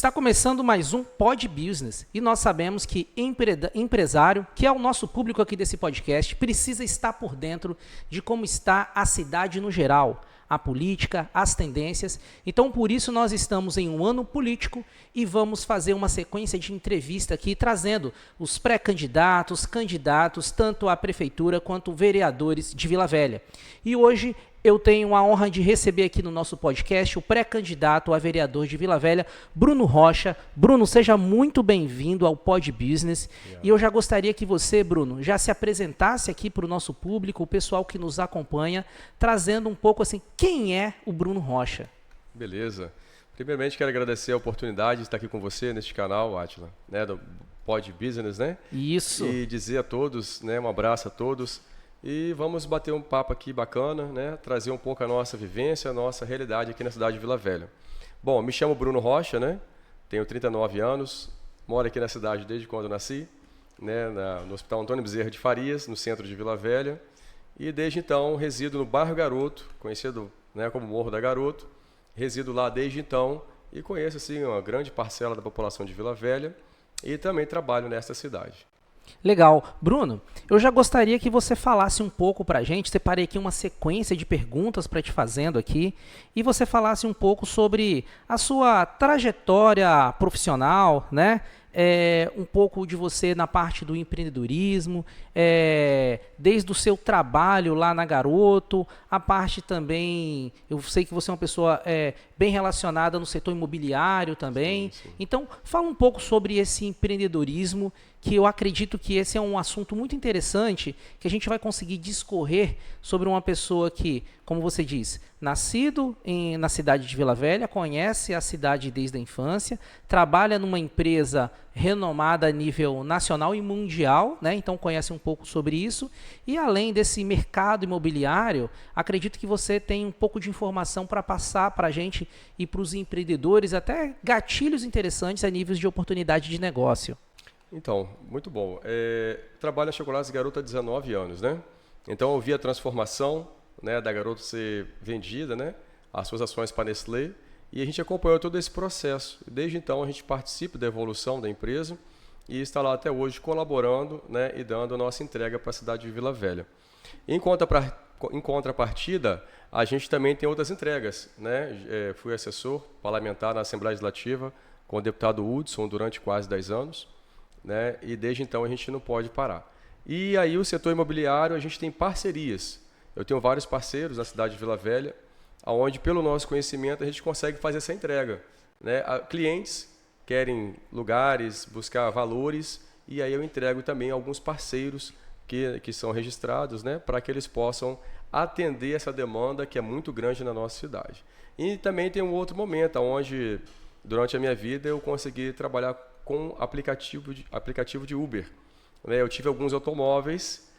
Está começando mais um Pod Business e nós sabemos que empresário, que é o nosso público aqui desse podcast, precisa estar por dentro de como está a cidade no geral, a política, as tendências. Então, por isso, nós estamos em um ano político e vamos fazer uma sequência de entrevista aqui, trazendo os pré-candidatos, candidatos, tanto à prefeitura quanto vereadores de Vila Velha. E hoje eu tenho a honra de receber aqui no nosso podcast o pré-candidato a vereador de Vila Velha, Bruno Rocha. Bruno, seja muito bem-vindo ao Pod Business. E eu já gostaria que você, Bruno, já se apresentasse aqui para o nosso público, o pessoal que nos acompanha, trazendo um pouco assim, quem é o Bruno Rocha? Beleza. Primeiramente, quero agradecer a oportunidade de estar aqui com você neste canal, Átila, né, do Pod Business, né? Isso. E dizer a todos, né, um abraço a todos. E vamos bater um papo aqui bacana, né? Trazer um pouco a nossa vivência, a nossa realidade aqui na cidade de Vila Velha. Bom, me chamo Bruno Rocha, né? Tenho 39 anos, moro aqui na cidade desde quando nasci, né? No Hospital Antônio Bezerra de Farias, no centro de Vila Velha. E desde então resido no bairro Garoto, conhecido, né, como Morro da Garoto. Resido lá desde então e conheço assim, uma grande parcela da população de Vila Velha e também trabalho nesta cidade. Legal. Bruno, eu já gostaria que você falasse um pouco para a gente, separei aqui uma sequência de perguntas para te fazendo aqui, e você falasse um pouco sobre a sua trajetória profissional, né? Um pouco de você na parte do empreendedorismo, desde o seu trabalho lá na Garoto, a parte também, eu sei que você é uma pessoa bem relacionada no setor imobiliário também. Sim. Então, fala um pouco sobre esse empreendedorismo, que eu acredito que esse é um assunto muito interessante, que a gente vai conseguir discorrer sobre uma pessoa que, como você diz, nascido na cidade de Vila Velha, conhece a cidade desde a infância, trabalha numa empresa renomada a nível nacional e mundial, né? Então conhece um pouco sobre isso, e além desse mercado imobiliário, acredito que você tem um pouco de informação para passar para a gente e para os empreendedores, até gatilhos interessantes a níveis de oportunidade de negócio. Então, muito bom. Trabalho na Chocolates Garoto há 19 anos, né? Então eu vi a transformação, né, da Garoto ser vendida, né, as suas ações para a Nestlé, e a gente acompanhou todo esse processo. Desde então a gente participa da evolução da empresa e está lá até hoje colaborando, né, e dando a nossa entrega para a cidade de Vila Velha. Em contrapartida, a gente também tem outras entregas, né? Fui assessor parlamentar na Assembleia Legislativa com o deputado Hudson durante quase 10 anos. Né? E desde então a gente não pode parar. E aí o setor imobiliário, a gente tem parcerias. Eu tenho vários parceiros na cidade de Vila Velha, onde pelo nosso conhecimento a gente consegue fazer essa entrega, né? Clientes querem lugares, buscar valores, e aí eu entrego também alguns parceiros que são registrados, né? Para que eles possam atender essa demanda que é muito grande na nossa cidade. E também tem um outro momento onde durante a minha vida eu consegui trabalhar com aplicativo de Uber. Eu tive alguns automóveis,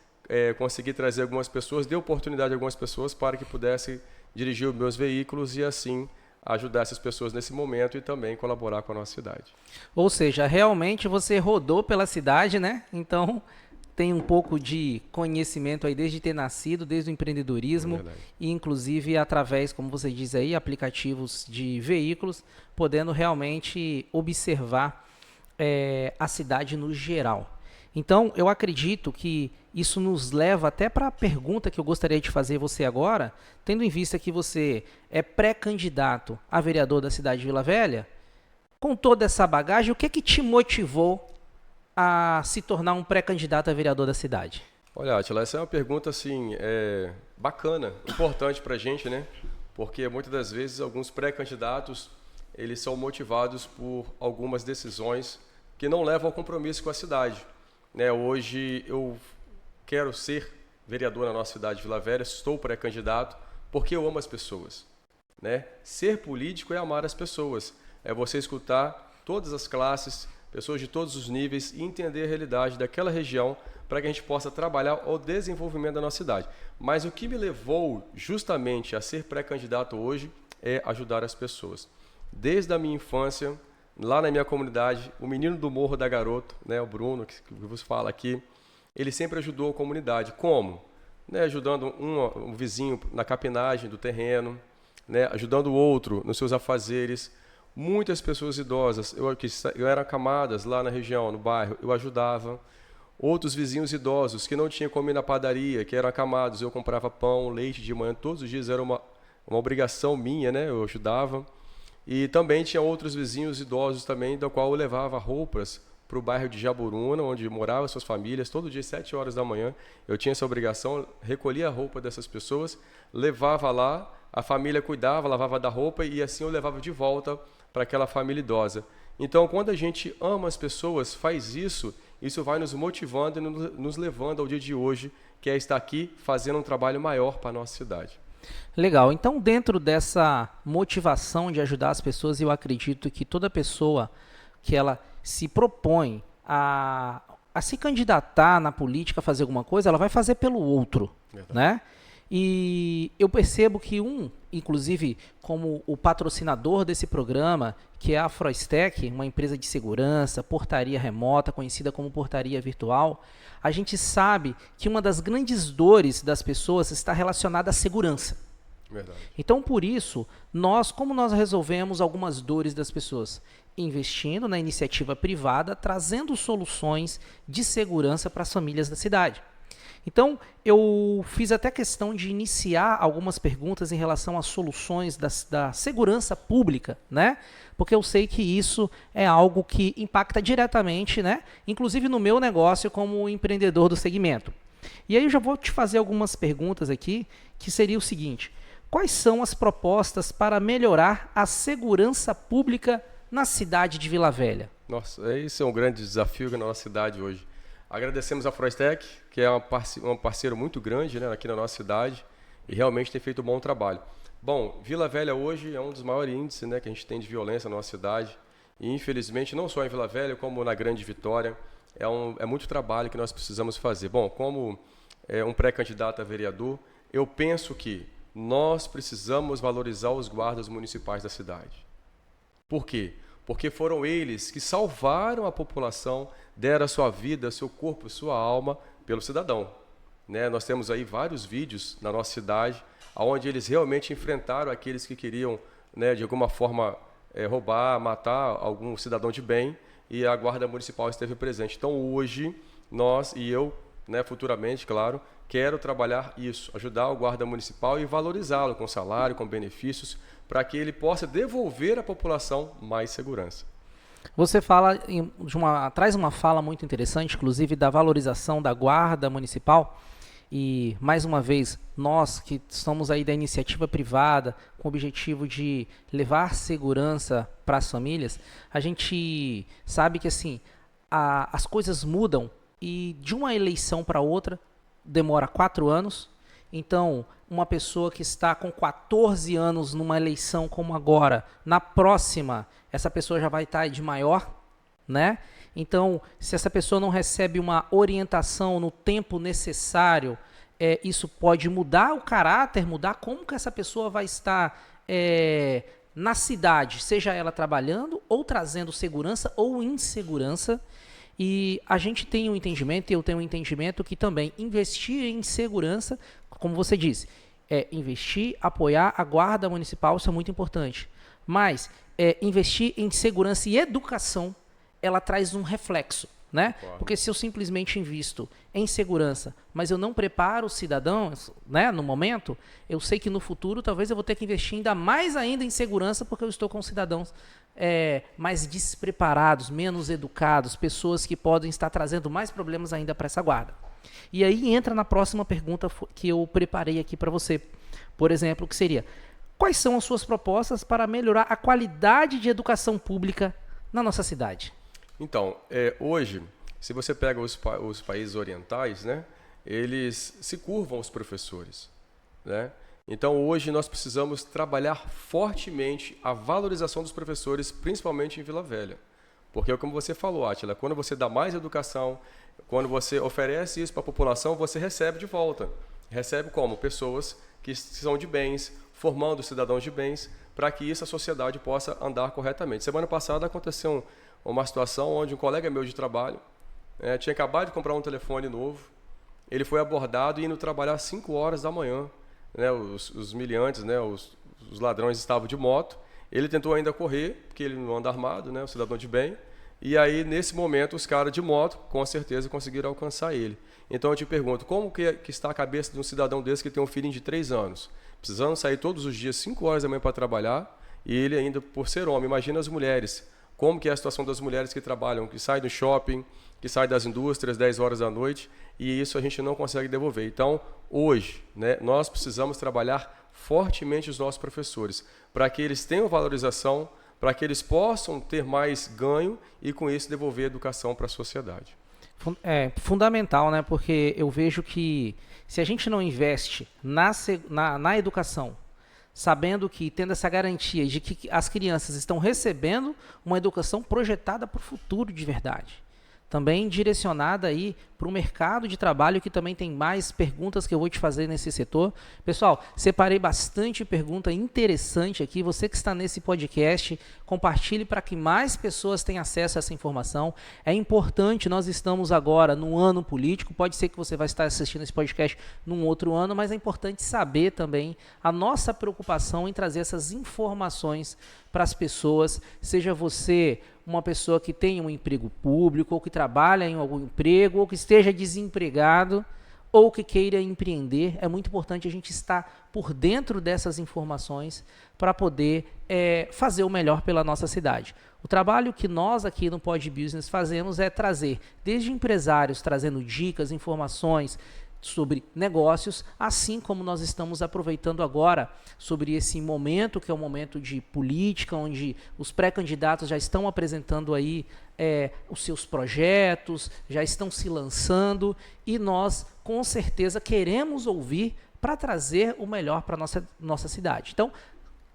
consegui trazer algumas pessoas, dei oportunidade a algumas pessoas para que pudessem dirigir os meus veículos e assim ajudar essas pessoas nesse momento e também colaborar com a nossa cidade. Ou seja, realmente você rodou pela cidade, né? Então tem um pouco de conhecimento aí desde ter nascido, desde o empreendedorismo e inclusive através, como você diz aí, aplicativos de veículos, podendo realmente observar a cidade no geral. Então, eu acredito que isso nos leva até para a pergunta que eu gostaria de fazer você agora, tendo em vista que você é pré-candidato a vereador da cidade de Vila Velha, com toda essa bagagem, o que te motivou a se tornar um pré-candidato a vereador da cidade? Olha, Atila, essa é uma pergunta assim, bacana, importante para a gente, né? Porque muitas das vezes alguns pré-candidatos eles são motivados por algumas decisões que não levam ao compromisso com a cidade. Né? Hoje eu quero ser vereador na nossa cidade de Vila Velha, estou pré-candidato porque eu amo as pessoas. Né? Ser político é amar as pessoas, é você escutar todas as classes, pessoas de todos os níveis e entender a realidade daquela região para que a gente possa trabalhar o desenvolvimento da nossa cidade. Mas o que me levou justamente a ser pré-candidato hoje é ajudar as pessoas. Desde a minha infância, lá na minha comunidade, o menino do Morro da Garoto, né, o Bruno, que vos fala aqui, ele sempre ajudou a comunidade. Como? Né, ajudando um vizinho na capinagem do terreno, né, ajudando o outro nos seus afazeres. Muitas pessoas idosas, eu era camadas lá na região, no bairro, eu ajudava. Outros vizinhos idosos que não tinham como ir na padaria, que eram acamados, eu comprava pão, leite de manhã, todos os dias era uma obrigação minha, né? Eu ajudava. E também tinha outros vizinhos idosos também, da qual eu levava roupas para o bairro de Jaburuna, onde moravam suas famílias, todo dia, 7 horas da manhã. Eu tinha essa obrigação, recolhia a roupa dessas pessoas, levava lá, a família cuidava, lavava da roupa e assim eu levava de volta para aquela família idosa. Então, quando a gente ama as pessoas, faz isso, isso vai nos motivando e nos levando ao dia de hoje, que é estar aqui fazendo um trabalho maior para a nossa cidade. Legal. Então, dentro dessa motivação de ajudar as pessoas, eu acredito que toda pessoa que ela se propõe a se candidatar na política, a fazer alguma coisa, ela vai fazer pelo outro, né? E eu percebo que inclusive como o patrocinador desse programa, que é a Froistec, uma empresa de segurança, portaria remota, conhecida como portaria virtual, a gente sabe que uma das grandes dores das pessoas está relacionada à segurança. Verdade. Então, por isso, como nós resolvemos algumas dores das pessoas? Investindo na iniciativa privada, trazendo soluções de segurança para as famílias da cidade. Então, eu fiz até questão de iniciar algumas perguntas em relação às soluções da segurança pública, né? Porque eu sei que isso é algo que impacta diretamente, né? Inclusive no meu negócio como empreendedor do segmento. E aí eu já vou te fazer algumas perguntas aqui, que seria o seguinte: quais são as propostas para melhorar a segurança pública na cidade de Vila Velha? Nossa, isso é um grande desafio na nossa cidade hoje. Agradecemos a Froistec, que é um parceiro muito grande, né, aqui na nossa cidade, e realmente tem feito um bom trabalho. Bom, Vila Velha hoje é um dos maiores índices, né, que a gente tem de violência na nossa cidade, e infelizmente não só em Vila Velha, como na Grande Vitória, é muito trabalho que nós precisamos fazer. Bom, como um pré-candidato a vereador, eu penso que nós precisamos valorizar os guardas municipais da cidade. Por quê? Porque foram eles que salvaram a população, deram a sua vida, seu corpo, sua alma pelo cidadão. Né? Nós temos aí vários vídeos na nossa cidade, onde eles realmente enfrentaram aqueles que queriam, né, de alguma forma, roubar, matar algum cidadão de bem, e a Guarda Municipal esteve presente. Então, hoje, nós e eu, né, futuramente, claro, quero trabalhar isso, ajudar o Guarda Municipal e valorizá-lo com salário, com benefícios, para que ele possa devolver à população mais segurança. Você traz uma fala muito interessante, inclusive da valorização da Guarda Municipal. E, mais uma vez, nós que estamos aí da iniciativa privada, com o objetivo de levar segurança para as famílias, a gente sabe que assim, as coisas mudam e de uma eleição para outra demora 4 anos. Então, uma pessoa que está com 14 anos numa eleição como agora, na próxima, essa pessoa já vai estar de maior, né? Então, se essa pessoa não recebe uma orientação no tempo necessário, isso pode mudar o caráter, mudar como que essa pessoa vai estar na cidade, seja ela trabalhando ou trazendo segurança ou insegurança. E a gente tem um entendimento, e eu tenho um entendimento que também investir em segurança, como você disse, investir, apoiar a Guarda Municipal, isso é muito importante. Mas investir em segurança e educação, ela traz um reflexo, né? Claro. Porque se eu simplesmente invisto em segurança, mas eu não preparo os cidadãos, né, no momento, eu sei que no futuro talvez eu vou ter que investir ainda mais ainda em segurança, porque eu estou com cidadãos mais despreparados, menos educados, pessoas que podem estar trazendo mais problemas ainda para essa guarda. E aí entra na próxima pergunta que eu preparei aqui para você, por exemplo, que seria: quais são as suas propostas para melhorar a qualidade de educação pública na nossa cidade? Então, hoje, se você pega os países orientais, né, eles se curvam aos professores, né? Então, hoje nós precisamos trabalhar fortemente a valorização dos professores, principalmente em Vila Velha. Porque, como você falou, Átila, quando você dá mais educação, quando você oferece isso para a população, você recebe de volta. Recebe como? Pessoas que são de bens, formando cidadãos de bens, para que essa sociedade possa andar corretamente. Semana passada aconteceu uma situação onde um colega meu de trabalho tinha acabado de comprar um telefone novo, ele foi abordado indo trabalhar às 5 horas da manhã. Né, os miliantes, né, os ladrões estavam de moto Ele tentou ainda correr, porque ele não anda armado, né, um cidadão de bem. E aí, nesse momento, os caras de moto, com certeza, conseguiram alcançar ele. Então, eu te pergunto, como que está a cabeça de um cidadão desse que tem um filhinho de 3 anos? Precisando sair todos os dias, 5 horas da manhã para trabalhar, e ele ainda, por ser homem, imagina as mulheres. Como que é a situação das mulheres que trabalham, que saem do shopping, que saem das indústrias 10 horas da noite, e isso a gente não consegue devolver. Então, hoje, né, nós precisamos trabalhar fortemente os nossos professores, para que eles tenham valorização, para que eles possam ter mais ganho e, com isso, devolver a educação para a sociedade. É fundamental, né? Porque eu vejo que se a gente não investe na educação, sabendo que, tendo essa garantia de que as crianças estão recebendo uma educação projetada para o futuro de verdade, também direcionada aí para o mercado de trabalho, que também tem mais perguntas que eu vou te fazer nesse setor. Pessoal, separei bastante pergunta interessante aqui. Você que está nesse podcast, compartilhe para que mais pessoas tenham acesso a essa informação. É importante, nós estamos agora no ano político, pode ser que você vai estar assistindo esse podcast num outro ano, mas é importante saber também a nossa preocupação em trazer essas informações para as pessoas, seja você uma pessoa que tem um emprego público, ou que trabalha em algum emprego, ou que esteja desempregado, ou que queira empreender. É muito importante a gente estar por dentro dessas informações para poder fazer o melhor pela nossa cidade. O trabalho que nós aqui no Pod Business fazemos é trazer, desde empresários, trazendo dicas, informações sobre negócios, assim como nós estamos aproveitando agora sobre esse momento, que é um momento de política, onde os pré-candidatos já estão apresentando aí os seus projetos, já estão se lançando, e nós, com certeza, queremos ouvir para trazer o melhor para a nossa cidade. Então,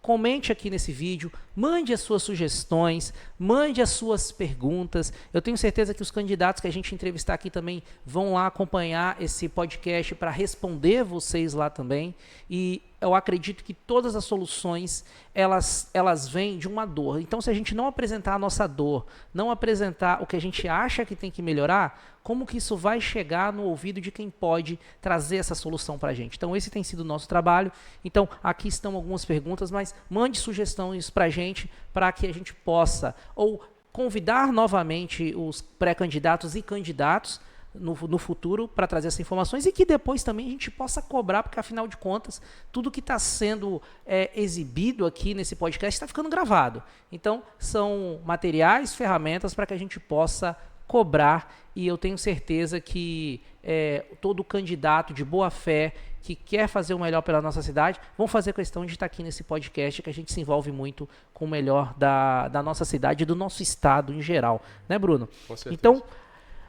comente aqui nesse vídeo, mande as suas sugestões, mande as suas perguntas. Eu tenho certeza que os candidatos que a gente entrevistar aqui também vão lá acompanhar esse podcast para responder vocês lá também. E eu acredito que todas as soluções, elas vêm de uma dor. Então, se a gente não apresentar a nossa dor, não apresentar o que a gente acha que tem que melhorar, como que isso vai chegar no ouvido de quem pode trazer essa solução para a gente? Então, esse tem sido o nosso trabalho. Então, aqui estão algumas perguntas, mas mande sugestões para a gente, para que a gente possa ou convidar novamente os pré-candidatos e candidatos no futuro para trazer essas informações, e que depois também a gente possa cobrar, porque afinal de contas, tudo que está sendo exibido aqui nesse podcast está ficando gravado. Então, são materiais, ferramentas para que a gente possa cobrar, e eu tenho certeza que todo candidato de boa fé que quer fazer o melhor pela nossa cidade, vão fazer questão de estar aqui nesse podcast, que a gente se envolve muito com o melhor da nossa cidade e do nosso estado em geral. Né, Bruno? Com certeza. Então,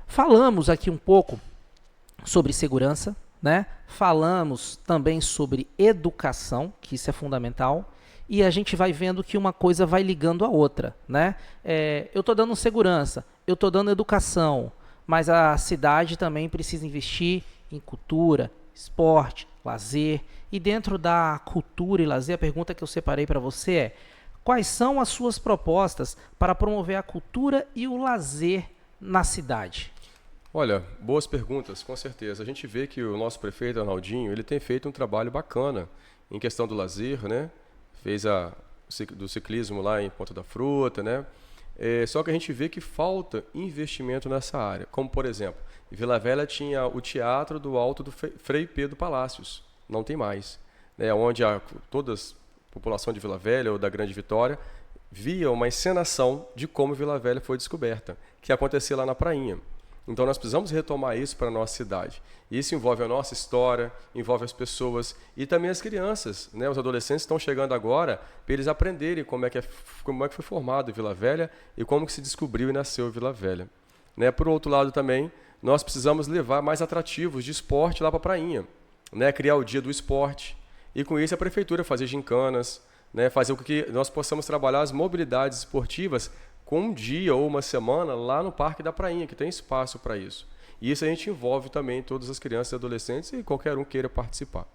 falamos aqui um pouco sobre segurança, né? Falamos também sobre educação, que isso é fundamental, e a gente vai vendo que uma coisa vai ligando a outra, né? Eu estou dando segurança, eu estou dando educação, mas a cidade também precisa investir em cultura, esporte, lazer. E dentro da cultura e lazer, a pergunta que eu separei para você é: quais são as suas propostas para promover a cultura e o lazer na cidade? Olha, boas perguntas, com certeza. A gente vê que o nosso prefeito, Arnaldinho, ele tem feito um trabalho bacana em questão do lazer, né? Fez do ciclismo lá em Ponta da Fruta, né? Só que a gente vê que falta investimento nessa área. Como, por exemplo, em Vila Velha tinha o Teatro do Alto do Frei Pedro Palácios. Não tem mais. Né? Onde toda a população de Vila Velha ou da Grande Vitória via uma encenação de como Vila Velha foi descoberta, que acontecia lá na prainha. Então nós precisamos retomar isso para a nossa cidade. Isso envolve a nossa história, envolve as pessoas e também as crianças, né? Os adolescentes estão chegando agora para eles aprenderem como é que foi formado Vila Velha e como que se descobriu e nasceu Vila Velha. Né? Por outro lado também, nós precisamos levar mais atrativos de esporte lá para a prainha, né? Criar o dia do esporte, e com isso a prefeitura fazer gincanas, né? Fazer com que nós possamos trabalhar as mobilidades esportivas com um dia ou uma semana lá no Parque da Prainha, que tem espaço para isso. E isso a gente envolve também todas as crianças e adolescentes, e qualquer um queira participar.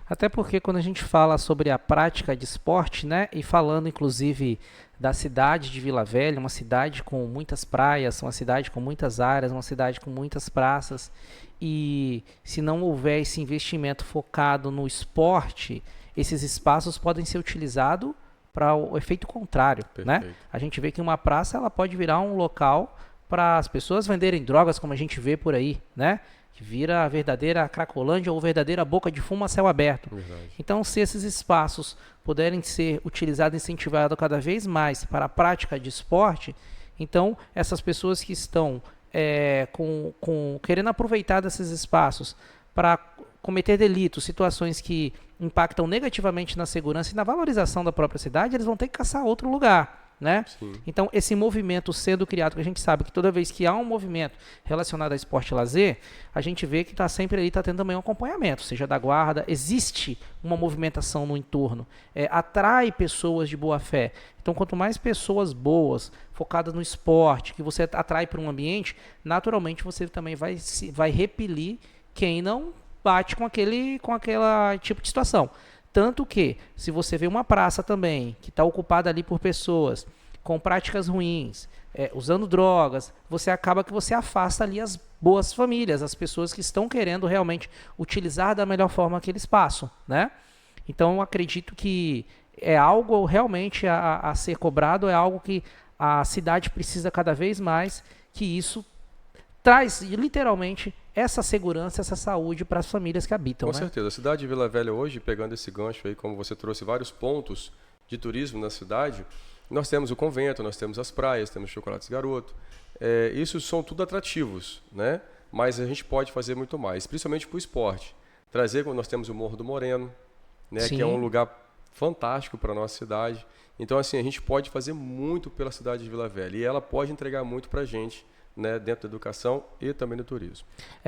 Até porque quando a gente fala sobre a prática de esporte, né, e falando inclusive da cidade de Vila Velha, uma cidade com muitas praias, uma cidade com muitas áreas, uma cidade com muitas praças, e se não houver esse investimento focado no esporte, esses espaços podem ser utilizados para o efeito contrário, né? A gente vê que uma praça ela pode virar um local para as pessoas venderem drogas, como a gente vê por aí, né? Que vira a verdadeira Cracolândia ou verdadeira boca de fumo a céu aberto. Verdade. Então, se esses espaços puderem ser utilizados e incentivados cada vez mais para a prática de esporte, então essas pessoas que estão querendo aproveitar desses espaços para cometer delitos, situações que impactam negativamente na segurança e na valorização da própria cidade, eles vão ter que caçar outro lugar, né? Sim. Então, esse movimento sendo criado, que a gente sabe que toda vez que há um movimento relacionado a esporte e lazer, a gente vê que está sempre ali, está tendo também um acompanhamento, seja da guarda, existe uma movimentação no entorno, atrai pessoas de boa fé. Então, quanto mais pessoas boas, focadas no esporte, que você atrai para um ambiente, naturalmente você também vai repelir quem não bate com aquele tipo de situação. Tanto que, se você vê uma praça também, que está ocupada ali por pessoas com práticas ruins, usando drogas, você acaba que você afasta ali as boas famílias, as pessoas que estão querendo realmente utilizar da melhor forma aquele espaço, né? Então, eu acredito que é algo realmente a ser cobrado, é algo que a cidade precisa cada vez mais, que isso traz literalmente essa segurança, essa saúde para as famílias que habitam. Com certeza. A cidade de Vila Velha hoje, pegando esse gancho aí, como você trouxe vários pontos de turismo na cidade, nós temos o convento, nós temos as praias, temos Chocolates Garoto. Isso são tudo atrativos, né? Mas a gente pode fazer muito mais, principalmente para o esporte. Trazer, nós temos o Morro do Moreno, né? Que é um lugar fantástico para a nossa cidade. Então, assim, a gente pode fazer muito pela cidade de Vila Velha e ela pode entregar muito para a gente, né, dentro da educação e também do turismo.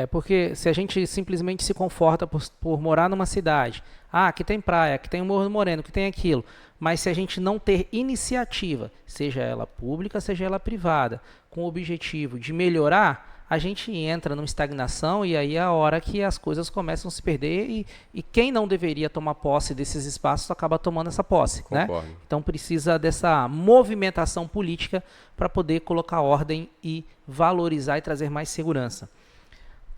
Porque se a gente simplesmente se conforta por morar numa cidade, aqui tem praia, aqui tem o Morro do Moreno, aqui tem aquilo, mas se a gente não ter iniciativa, seja ela pública, seja ela privada, com o objetivo de melhorar, a gente entra numa estagnação e aí é a hora que as coisas começam a se perder e quem não deveria tomar posse desses espaços acaba tomando essa posse, né? Então precisa dessa movimentação política para poder colocar ordem e valorizar e trazer mais segurança.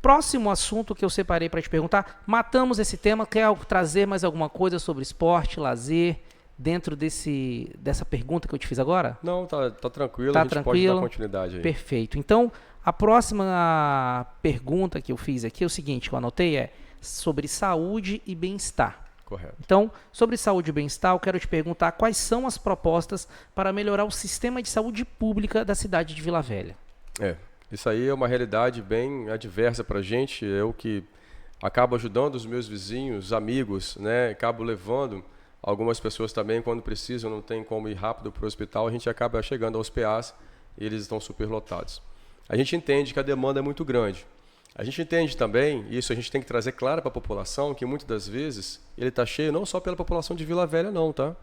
Próximo assunto que eu separei para te perguntar, matamos esse tema, quer trazer mais alguma coisa sobre esporte, lazer, dentro dessa pergunta que eu te fiz agora? Não, tá tranquilo, a gente pode dar continuidade aí. Perfeito. Então, a próxima pergunta que eu fiz aqui é o seguinte, que eu anotei sobre saúde e bem-estar. Correto. Então, sobre saúde e bem-estar, eu quero te perguntar quais são as propostas para melhorar o sistema de saúde pública da cidade de Vila Velha. Isso aí é uma realidade bem adversa para a gente. Eu que acabo ajudando os meus vizinhos, amigos, né? Acabo levando algumas pessoas também, quando precisam, não tem como ir rápido para o hospital, a gente acaba chegando aos PAs e eles estão superlotados. A gente entende que a demanda é muito grande. A gente entende também, e isso a gente tem que trazer claro para a população, que muitas das vezes ele está cheio não só pela população de Vila Velha não, tá?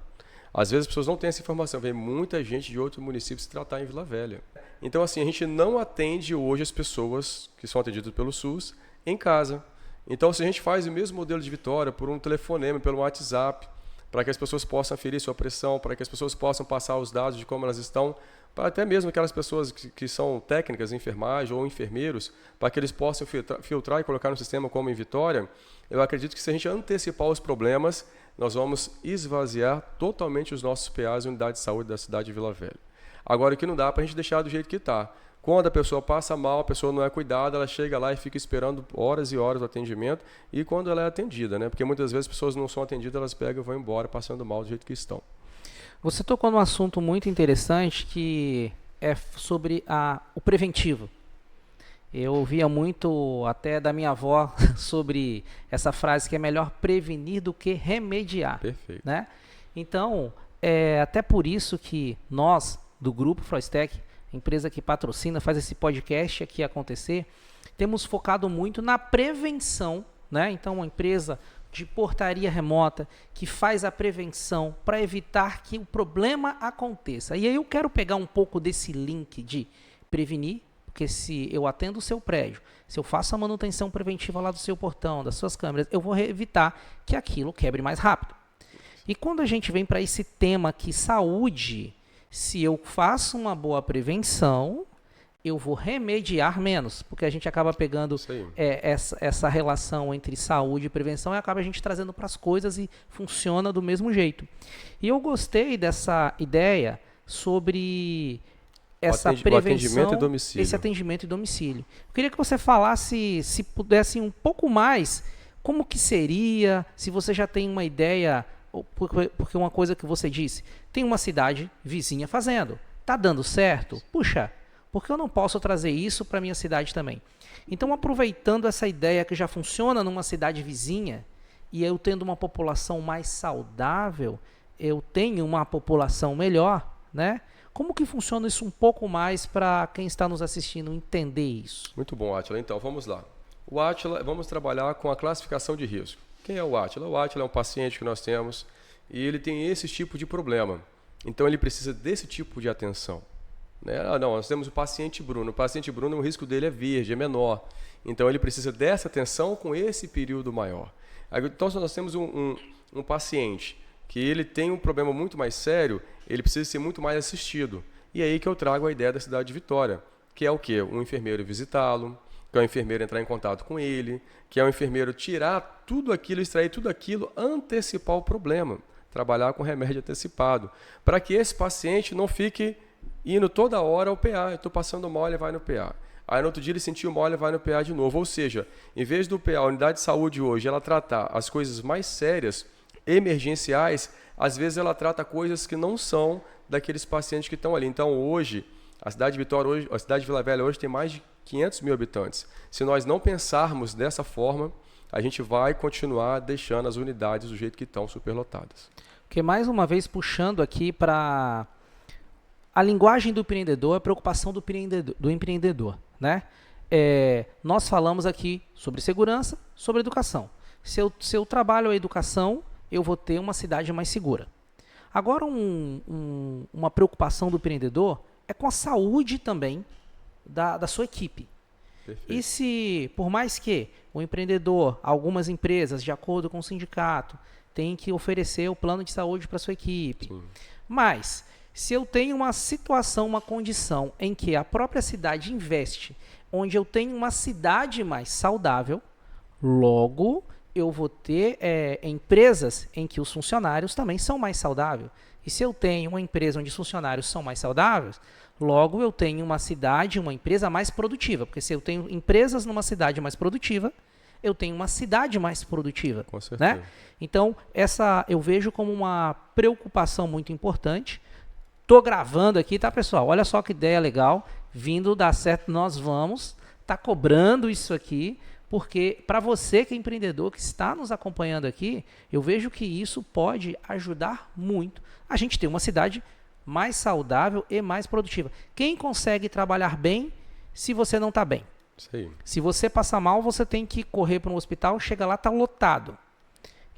Às vezes as pessoas não têm essa informação, vem muita gente de outros municípios se tratar em Vila Velha. Então assim, a gente não atende hoje as pessoas que são atendidas pelo SUS em casa. Então se a gente faz o mesmo modelo de Vitória por um telefonema, pelo WhatsApp, para que as pessoas possam aferir sua pressão, para que as pessoas possam passar os dados de como elas estão, para até mesmo aquelas pessoas que são técnicas, enfermagem ou enfermeiros, para que eles possam filtrar e colocar no sistema como em Vitória, eu acredito que se a gente antecipar os problemas, nós vamos esvaziar totalmente os nossos PAs e unidades de saúde da cidade de Vila Velha. Agora, o que não dá para a gente deixar do jeito que está. Quando a pessoa passa mal, a pessoa não é cuidada, ela chega lá e fica esperando horas e horas do atendimento, e quando ela é atendida, né? Porque muitas vezes as pessoas não são atendidas, elas pegam e vão embora passando mal do jeito que estão. Você tocou num assunto muito interessante que é sobre o preventivo. Eu ouvia muito até da minha avó sobre essa frase que é melhor prevenir do que remediar. Perfeito. Né? Então, até por isso que nós, do Grupo Froistec, empresa que patrocina, faz esse podcast aqui acontecer, temos focado muito na prevenção, né? Então, uma empresa de portaria remota que faz a prevenção para evitar que o problema aconteça. E aí eu quero pegar um pouco desse link de prevenir, porque se eu atendo o seu prédio, se eu faço a manutenção preventiva lá do seu portão, das suas câmeras, eu vou evitar que aquilo quebre mais rápido. E quando a gente vem para esse tema aqui, saúde, se eu faço uma boa prevenção, eu vou remediar menos, porque a gente acaba pegando Isso aí. essa relação entre saúde e prevenção e acaba a gente trazendo para as coisas e funciona do mesmo jeito. E eu gostei dessa ideia sobre essa O prevenção, atendimento em domicílio. esse atendimento em domicílio. Eu queria que você falasse, se pudesse, um pouco mais, como que seria, se você já tem uma ideia, porque uma coisa que você disse, tem uma cidade vizinha fazendo, tá dando certo? Puxa, por que eu não posso trazer isso para minha cidade também? Então, aproveitando essa ideia que já funciona numa cidade vizinha, e eu tendo uma população mais saudável, eu tenho uma população melhor, né? Como que funciona isso um pouco mais para quem está nos assistindo entender isso? Muito bom, Átila. Então, vamos lá. O Átila, vamos trabalhar com a classificação de risco. Quem é o Átila? O Átila é um paciente que nós temos e ele tem esse tipo de problema. Então, ele precisa desse tipo de atenção. Né? Não, nós temos o paciente Bruno. O paciente Bruno, o risco dele é verde, é menor. Então, ele precisa dessa atenção com esse período maior. Então, se nós temos um paciente que ele tem um problema muito mais sério, ele precisa ser muito mais assistido. E é aí que eu trago a ideia da cidade de Vitória, que é o quê? Um enfermeiro visitá-lo, que é o enfermeiro entrar em contato com ele, que é o enfermeiro tirar tudo aquilo, extrair tudo aquilo, antecipar o problema, trabalhar com remédio antecipado, para que esse paciente não fique indo toda hora ao PA. Eu estou passando mal, ele vai no PA. Aí no outro dia ele sentiu mal, ele vai no PA de novo. Ou seja, em vez do PA, a unidade de saúde hoje, ela tratar as coisas mais sérias, emergenciais, às vezes ela trata coisas que não são daqueles pacientes que estão ali. Então hoje, a cidade de Vitória, hoje, a cidade de Vila Velha hoje tem mais de 500 mil habitantes. Se nós não pensarmos dessa forma, a gente vai continuar deixando as unidades do jeito que estão, superlotadas. Porque mais uma vez puxando aqui para a linguagem do empreendedor, a preocupação do empreendedor, né? Nós falamos aqui sobre segurança, sobre educação. Se eu trabalho a educação, eu vou ter uma cidade mais segura. Agora, uma preocupação do empreendedor é com a saúde também da sua equipe. Perfeito. E se, por mais que o empreendedor, algumas empresas, de acordo com o sindicato, tem que oferecer o plano de saúde para a sua equipe. Sim. Mas, se eu tenho uma situação, uma condição em que a própria cidade investe, onde eu tenho uma cidade mais saudável, logo eu vou ter empresas em que os funcionários também são mais saudáveis. E se eu tenho uma empresa onde os funcionários são mais saudáveis, logo eu tenho uma cidade, uma empresa mais produtiva. Porque se eu tenho empresas numa cidade mais produtiva, eu tenho uma cidade mais produtiva. Com certeza. Né? Então, essa eu vejo como uma preocupação muito importante. Estou gravando aqui, tá, pessoal? Olha só que ideia legal. Vindo dar certo, nós vamos estar cobrando isso aqui. Porque para você que é empreendedor, que está nos acompanhando aqui, eu vejo que isso pode ajudar muito a gente ter uma cidade mais saudável e mais produtiva. Quem consegue trabalhar bem se você não está bem? Isso aí. Se você passar mal, você tem que correr para um hospital, chega lá, está lotado.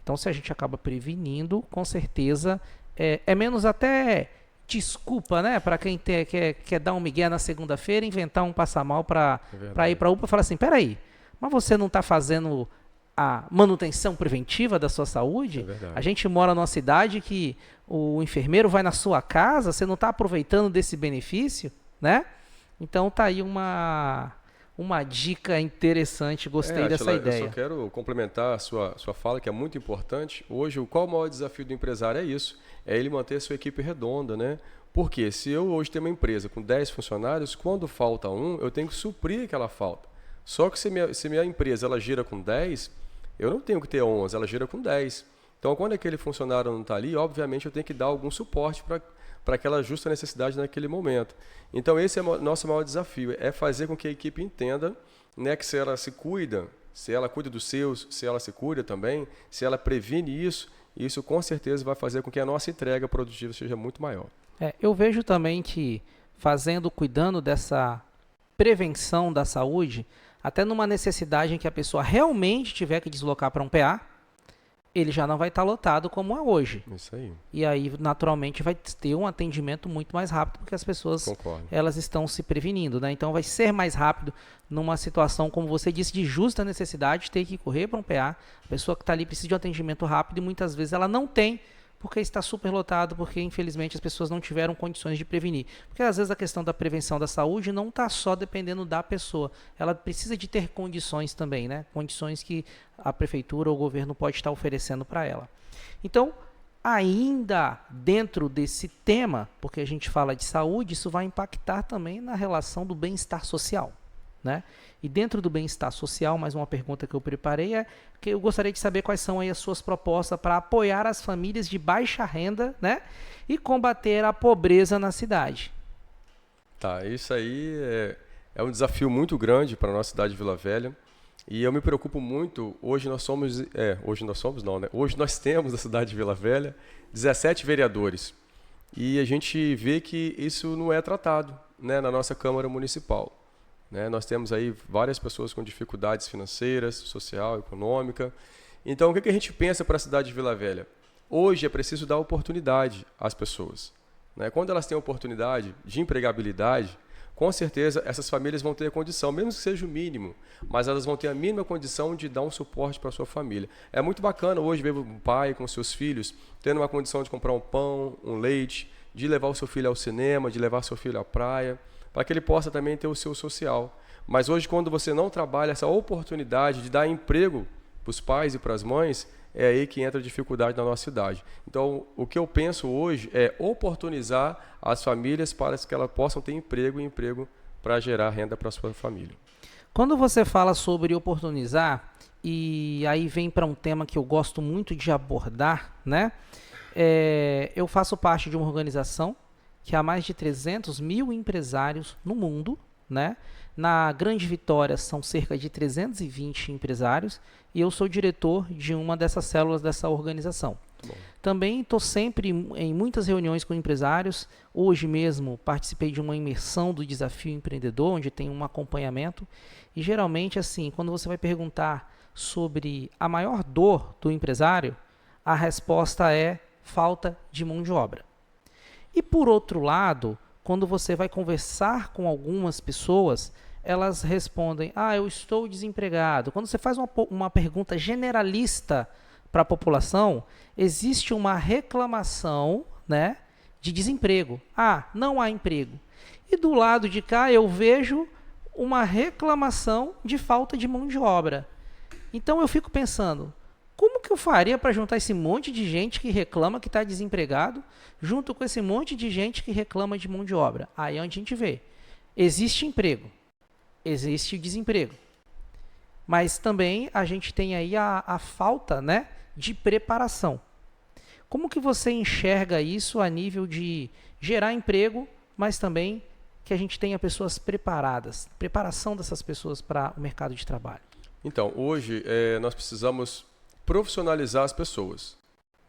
Então, se a gente acaba prevenindo, com certeza, é menos até desculpa, né? Para quem quer dar um migué na segunda-feira, inventar um passar mal para ir para a UPA e falar assim, peraí, mas você não está fazendo a manutenção preventiva da sua saúde? É verdade. A gente mora numa cidade que o enfermeiro vai na sua casa, você não está aproveitando desse benefício, né? Então tá aí uma dica interessante, gostei dessa Átila, ideia. Eu só quero complementar a sua fala, que é muito importante. Hoje, qual o maior desafio do empresário é isso? É ele manter a sua equipe redonda, né? Porque se eu hoje tenho uma empresa com 10 funcionários, quando falta um, eu tenho que suprir aquela falta. Só que se minha empresa ela gira com 10, eu não tenho que ter 11, ela gira com 10. Então, quando aquele funcionário não está ali, obviamente eu tenho que dar algum suporte para aquela justa necessidade naquele momento. Então, esse é o nosso maior desafio, é fazer com que a equipe entenda, né, que se ela se cuida, se ela cuida dos seus, se ela se cuida também, se ela previne isso com certeza vai fazer com que a nossa entrega produtiva seja muito maior. Eu vejo também que cuidando dessa prevenção da saúde, até numa necessidade em que a pessoa realmente tiver que deslocar para um PA, ele já não vai estar lotado como é hoje. Isso aí. E aí, naturalmente, vai ter um atendimento muito mais rápido, porque as pessoas elas estão se prevenindo, né? Então, vai ser mais rápido numa situação, como você disse, de justa necessidade, ter que correr para um PA. A pessoa que está ali precisa de um atendimento rápido e muitas vezes ela não tem, porque está superlotado, porque infelizmente as pessoas não tiveram condições de prevenir. Porque às vezes a questão da prevenção da saúde não está só dependendo da pessoa, ela precisa de ter condições também, né? Condições que a prefeitura ou o governo pode estar oferecendo para ela. Então, ainda dentro desse tema, porque a gente fala de saúde, isso vai impactar também na relação do bem-estar social, né? E dentro do bem-estar social, mais uma pergunta que eu preparei é que eu gostaria de saber quais são aí as suas propostas para apoiar as famílias de baixa renda, né? E combater a pobreza na cidade. Tá, isso aí é um desafio muito grande para a nossa cidade de Vila Velha. E eu me preocupo muito, hoje nós temos na cidade de Vila Velha 17 vereadores. E a gente vê que isso não é tratado, né, na nossa Câmara Municipal. Né? Nós temos aí várias pessoas com dificuldades financeiras, social, econômica. Então, o que a gente pensa para a cidade de Vila Velha? Hoje é preciso dar oportunidade às pessoas. Né? Quando elas têm oportunidade de empregabilidade, com certeza essas famílias vão ter a condição, mesmo que seja o mínimo, mas elas vão ter a mínima condição de dar um suporte para a sua família. É muito bacana hoje ver um pai com seus filhos tendo uma condição de comprar um pão, um leite, de levar o seu filho ao cinema, de levar seu filho à praia, para que ele possa também ter o seu social. Mas hoje, quando você não trabalha essa oportunidade de dar emprego para os pais e para as mães, é aí que entra a dificuldade na nossa cidade. Então, o que eu penso hoje é oportunizar as famílias para que elas possam ter emprego e emprego para gerar renda para a sua família. Quando você fala sobre oportunizar, e aí vem para um tema que eu gosto muito de abordar, né? Eu faço parte de uma organização que há mais de 300 mil empresários no mundo, né? Na Grande Vitória são cerca de 320 empresários e eu sou diretor de uma dessas células dessa organização. Também estou sempre em muitas reuniões com empresários. Hoje mesmo participei de uma imersão do Desafio Empreendedor, onde tem um acompanhamento. E geralmente, assim, quando você vai perguntar sobre a maior dor do empresário, a resposta é falta de mão de obra. E por outro lado, quando você vai conversar com algumas pessoas, elas respondem, eu estou desempregado. Quando você faz uma pergunta generalista para a população, existe uma reclamação, né, de desemprego. Não há emprego. E do lado de cá eu vejo uma reclamação de falta de mão de obra. Então eu fico pensando, como que eu faria para juntar esse monte de gente que reclama que está desempregado, junto com esse monte de gente que reclama de mão de obra? Aí é onde a gente vê. Existe emprego, existe desemprego. Mas também a gente tem aí a falta, né, de preparação. Como que você enxerga isso a nível de gerar emprego, mas também que a gente tenha pessoas preparadas, preparação dessas pessoas para o mercado de trabalho? Então, hoje nós precisamos profissionalizar as pessoas,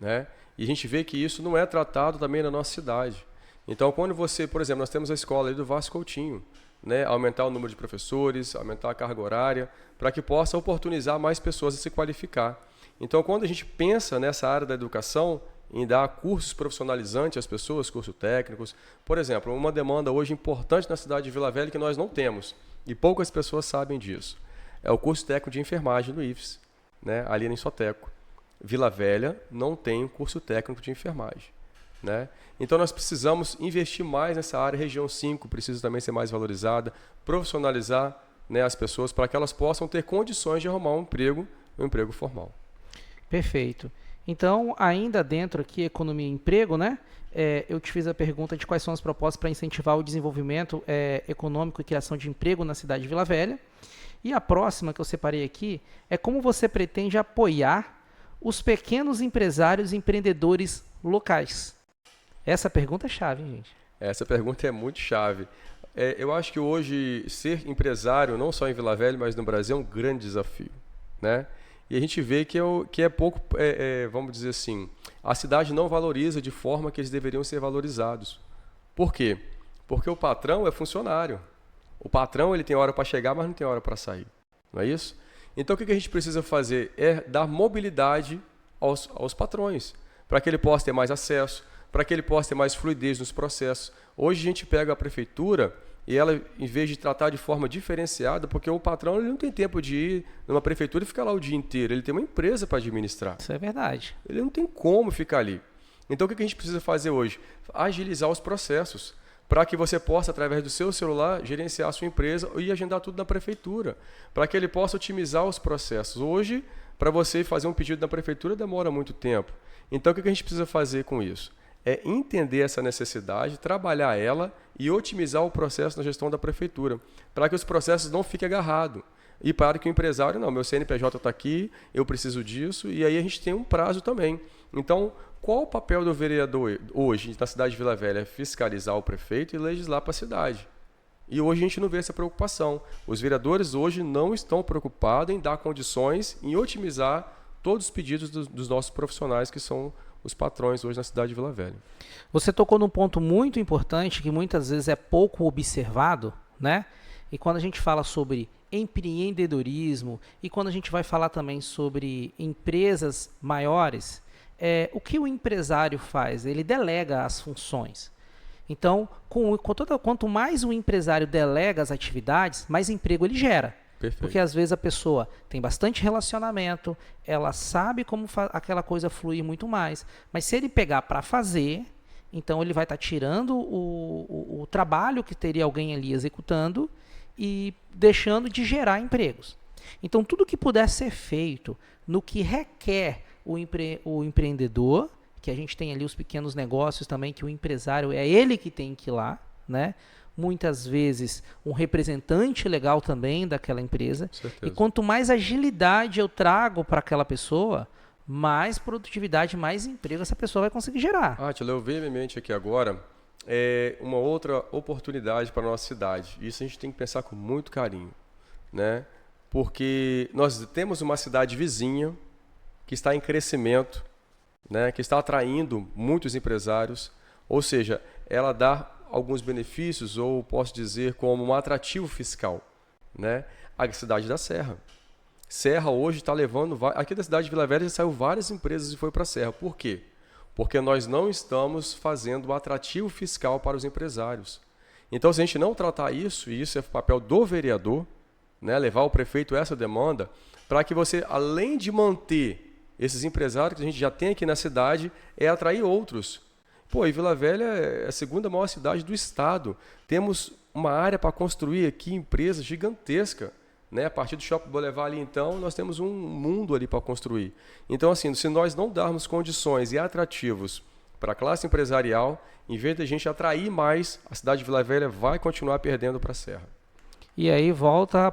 né? E a gente vê que isso não é tratado também na nossa cidade. Então, quando você, por exemplo, nós temos a escola aí do Vasco Coutinho, né? Aumentar o número de professores, aumentar a carga horária, para que possa oportunizar mais pessoas a se qualificar. Então, quando a gente pensa nessa área da educação, em dar cursos profissionalizantes às pessoas, cursos técnicos, por exemplo, uma demanda hoje importante na cidade de Vila Velha que nós não temos, e poucas pessoas sabem disso, é o curso técnico de enfermagem do IFES, né? Ali em Soteco. Vila Velha não tem um curso técnico de enfermagem, né? Então nós precisamos investir mais nessa área. Região 5 precisa também ser mais valorizada, profissionalizar, né, as pessoas para que elas possam ter condições de arrumar um emprego formal. Perfeito. Então, ainda dentro aqui, economia e emprego, né? Eu te fiz a pergunta de quais são as propostas para incentivar o desenvolvimento econômico e criação de emprego na cidade de Vila Velha. E a próxima que eu separei aqui é como você pretende apoiar os pequenos empresários e empreendedores locais. Essa pergunta é chave, hein, gente? Essa pergunta é muito chave. Eu acho que hoje ser empresário, não só em Vila Velha, mas no Brasil, é um grande desafio, né? E a gente vê que é pouco, vamos dizer assim, a cidade não valoriza de forma que eles deveriam ser valorizados. Por quê? Porque o patrão é funcionário. O patrão ele tem hora para chegar, mas não tem hora para sair. Não é isso? Então, o que a gente precisa fazer é dar mobilidade aos patrões, para que ele possa ter mais acesso, para que ele possa ter mais fluidez nos processos. Hoje a gente pega a prefeitura e ela, em vez de tratar de forma diferenciada, porque o patrão ele não tem tempo de ir numa prefeitura e ficar lá o dia inteiro, ele tem uma empresa para administrar. Isso é verdade. Ele não tem como ficar ali. Então, o que a gente precisa fazer hoje? Agilizar os processos, para que você possa, através do seu celular, gerenciar a sua empresa e agendar tudo na prefeitura, para que ele possa otimizar os processos. Hoje, para você fazer um pedido na prefeitura, demora muito tempo. Então, o que a gente precisa fazer com isso? É entender essa necessidade, trabalhar ela e otimizar o processo na gestão da prefeitura, para que os processos não fiquem agarrados. E para que o empresário, não, meu CNPJ está aqui, eu preciso disso, e aí a gente tem um prazo também. Então, qual o papel do vereador hoje na cidade de Vila Velha? É fiscalizar o prefeito e legislar para a cidade. E hoje a gente não vê essa preocupação. Os vereadores hoje não estão preocupados em dar condições, em otimizar todos os pedidos dos nossos profissionais, que são os patrões hoje na cidade de Vila Velha. Você tocou num ponto muito importante que muitas vezes é pouco observado, né? E quando a gente fala sobre empreendedorismo e quando a gente vai falar também sobre empresas maiores, o que o empresário faz? Ele delega as funções. Então, quanto mais o empresário delega as atividades, mais emprego ele gera. Perfeito. Porque às vezes a pessoa tem bastante relacionamento, ela sabe como aquela coisa fluir muito mais. Mas se ele pegar para fazer, então ele vai estar tirando o trabalho que teria alguém ali executando e deixando de gerar empregos. Então, tudo que puder ser feito no que requer o empreendedor, que a gente tem ali os pequenos negócios também, que o empresário é ele que tem que ir lá, né? Muitas vezes um representante legal também daquela empresa. Certeza. E quanto mais agilidade eu trago para aquela pessoa, mais produtividade, mais emprego essa pessoa vai conseguir gerar. Átila, eu vejo em minha mente aqui agora uma outra oportunidade para a nossa cidade. Isso a gente tem que pensar com muito carinho, né? Porque nós temos uma cidade vizinha que está em crescimento, né? Que está atraindo muitos empresários, ou seja, ela dá alguns benefícios, ou posso dizer como um atrativo fiscal, né? A cidade da Serra. Serra hoje está levando... Aqui da cidade de Vila Velha já saiu várias empresas e foi para a Serra. Por quê? Porque nós não estamos fazendo um atrativo fiscal para os empresários. Então, se a gente não tratar isso, e isso é o papel do vereador, né? Levar ao prefeito essa demanda, para que você, além de manter esses empresários que a gente já tem aqui na cidade, atrair outros. Pô, e Vila Velha é a segunda maior cidade do estado. Temos uma área para construir aqui, empresa gigantesca, né? A partir do Shopping Boulevard ali, então, nós temos um mundo ali para construir. Então, assim, se nós não darmos condições e atrativos para a classe empresarial, em vez de a gente atrair mais, a cidade de Vila Velha vai continuar perdendo para a Serra. E aí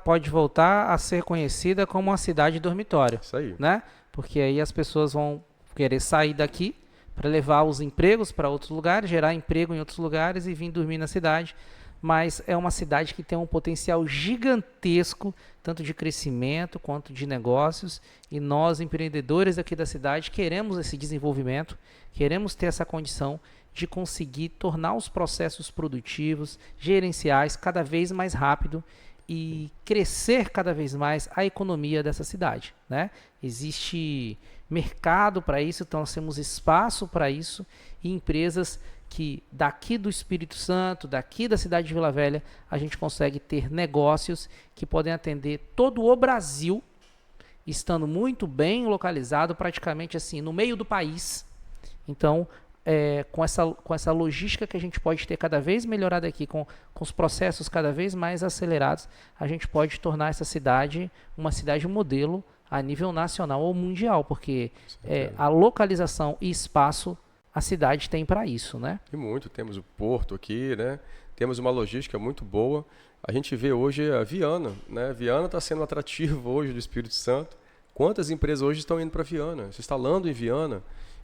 pode voltar a ser conhecida como uma cidade dormitório. Isso aí. Né? Porque aí as pessoas vão querer sair daqui para levar os empregos para outros lugares, gerar emprego em outros lugares e vir dormir na cidade. Mas é uma cidade que tem um potencial gigantesco, tanto de crescimento quanto de negócios. E nós, empreendedores aqui da cidade, queremos esse desenvolvimento, queremos ter essa condição de conseguir tornar os processos produtivos, gerenciais, cada vez mais rápido e crescer cada vez mais a economia dessa cidade, né? Existe mercado para isso, então nós temos espaço para isso e empresas que daqui do Espírito Santo, daqui da cidade de Vila Velha, a gente consegue ter negócios que podem atender todo o Brasil, estando muito bem localizado, praticamente assim, no meio do país. Então, com essa logística que a gente pode ter cada vez melhorada aqui, com os processos cada vez mais acelerados, a gente pode tornar essa cidade uma cidade modelo a nível nacional ou mundial, porque a localização e espaço a cidade tem para isso, né? E muito, temos o porto aqui, né? Temos uma logística muito boa. A gente vê hoje a Viana, né? Viana está sendo atrativo hoje do Espírito Santo. Quantas empresas hoje estão indo para Viana, se instalando em Viana?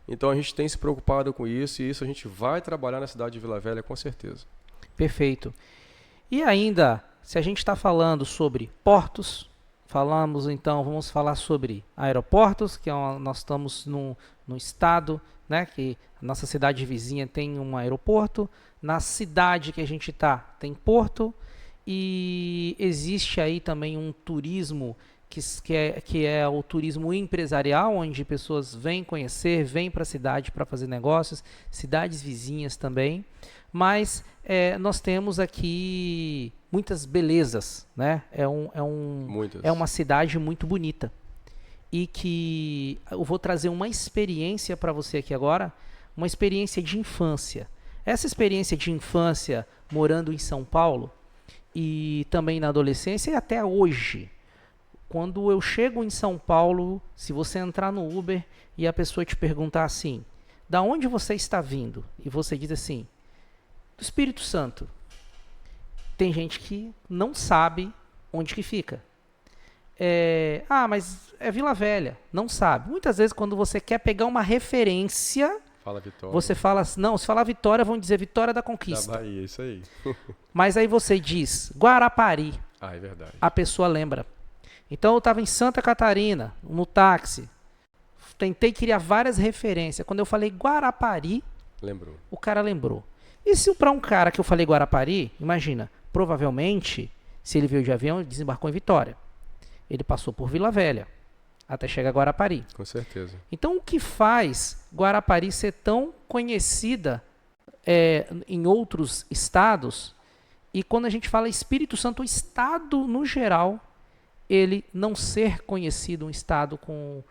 Então a gente tem se preocupado com isso e isso a gente vai trabalhar na cidade de Vila Velha com certeza. Perfeito. E ainda, se a gente está falando sobre portos, vamos falar sobre aeroportos, que nós estamos num estado, né, que a nossa cidade vizinha tem um aeroporto, na cidade que a gente está tem porto, e existe aí também um turismo que é o turismo empresarial, onde pessoas vêm conhecer, vêm para a cidade para fazer negócios, cidades vizinhas também, mas nós temos aqui muitas belezas, né? É uma cidade muito bonita e que eu vou trazer uma experiência para você aqui agora, uma experiência de infância. Essa experiência de infância morando em São Paulo e também na adolescência e até hoje, quando eu chego em São Paulo, se você entrar no Uber e a pessoa te perguntar assim, da onde você está vindo? E você diz assim, do Espírito Santo. Tem gente que não sabe onde que fica. Mas é Vila Velha. Não sabe. Muitas vezes, quando você quer pegar uma referência, Fala Vitória. você fala, não, se falar Vitória, vão dizer Vitória da Conquista. Da Bahia, isso aí. Mas aí você diz Guarapari. É verdade. A pessoa lembra. Então eu estava em Santa Catarina, no táxi. Tentei criar várias referências. Quando eu falei Guarapari, lembrou. O cara lembrou. E se para um cara que eu falei Guarapari, imagina, provavelmente, se ele veio de avião, ele desembarcou em Vitória. Ele passou por Vila Velha, até chegar a Guarapari. Com certeza. Então, o que faz Guarapari ser tão conhecida em outros estados? E quando a gente fala Espírito Santo, o estado no geral, ele não ser conhecido, um estado com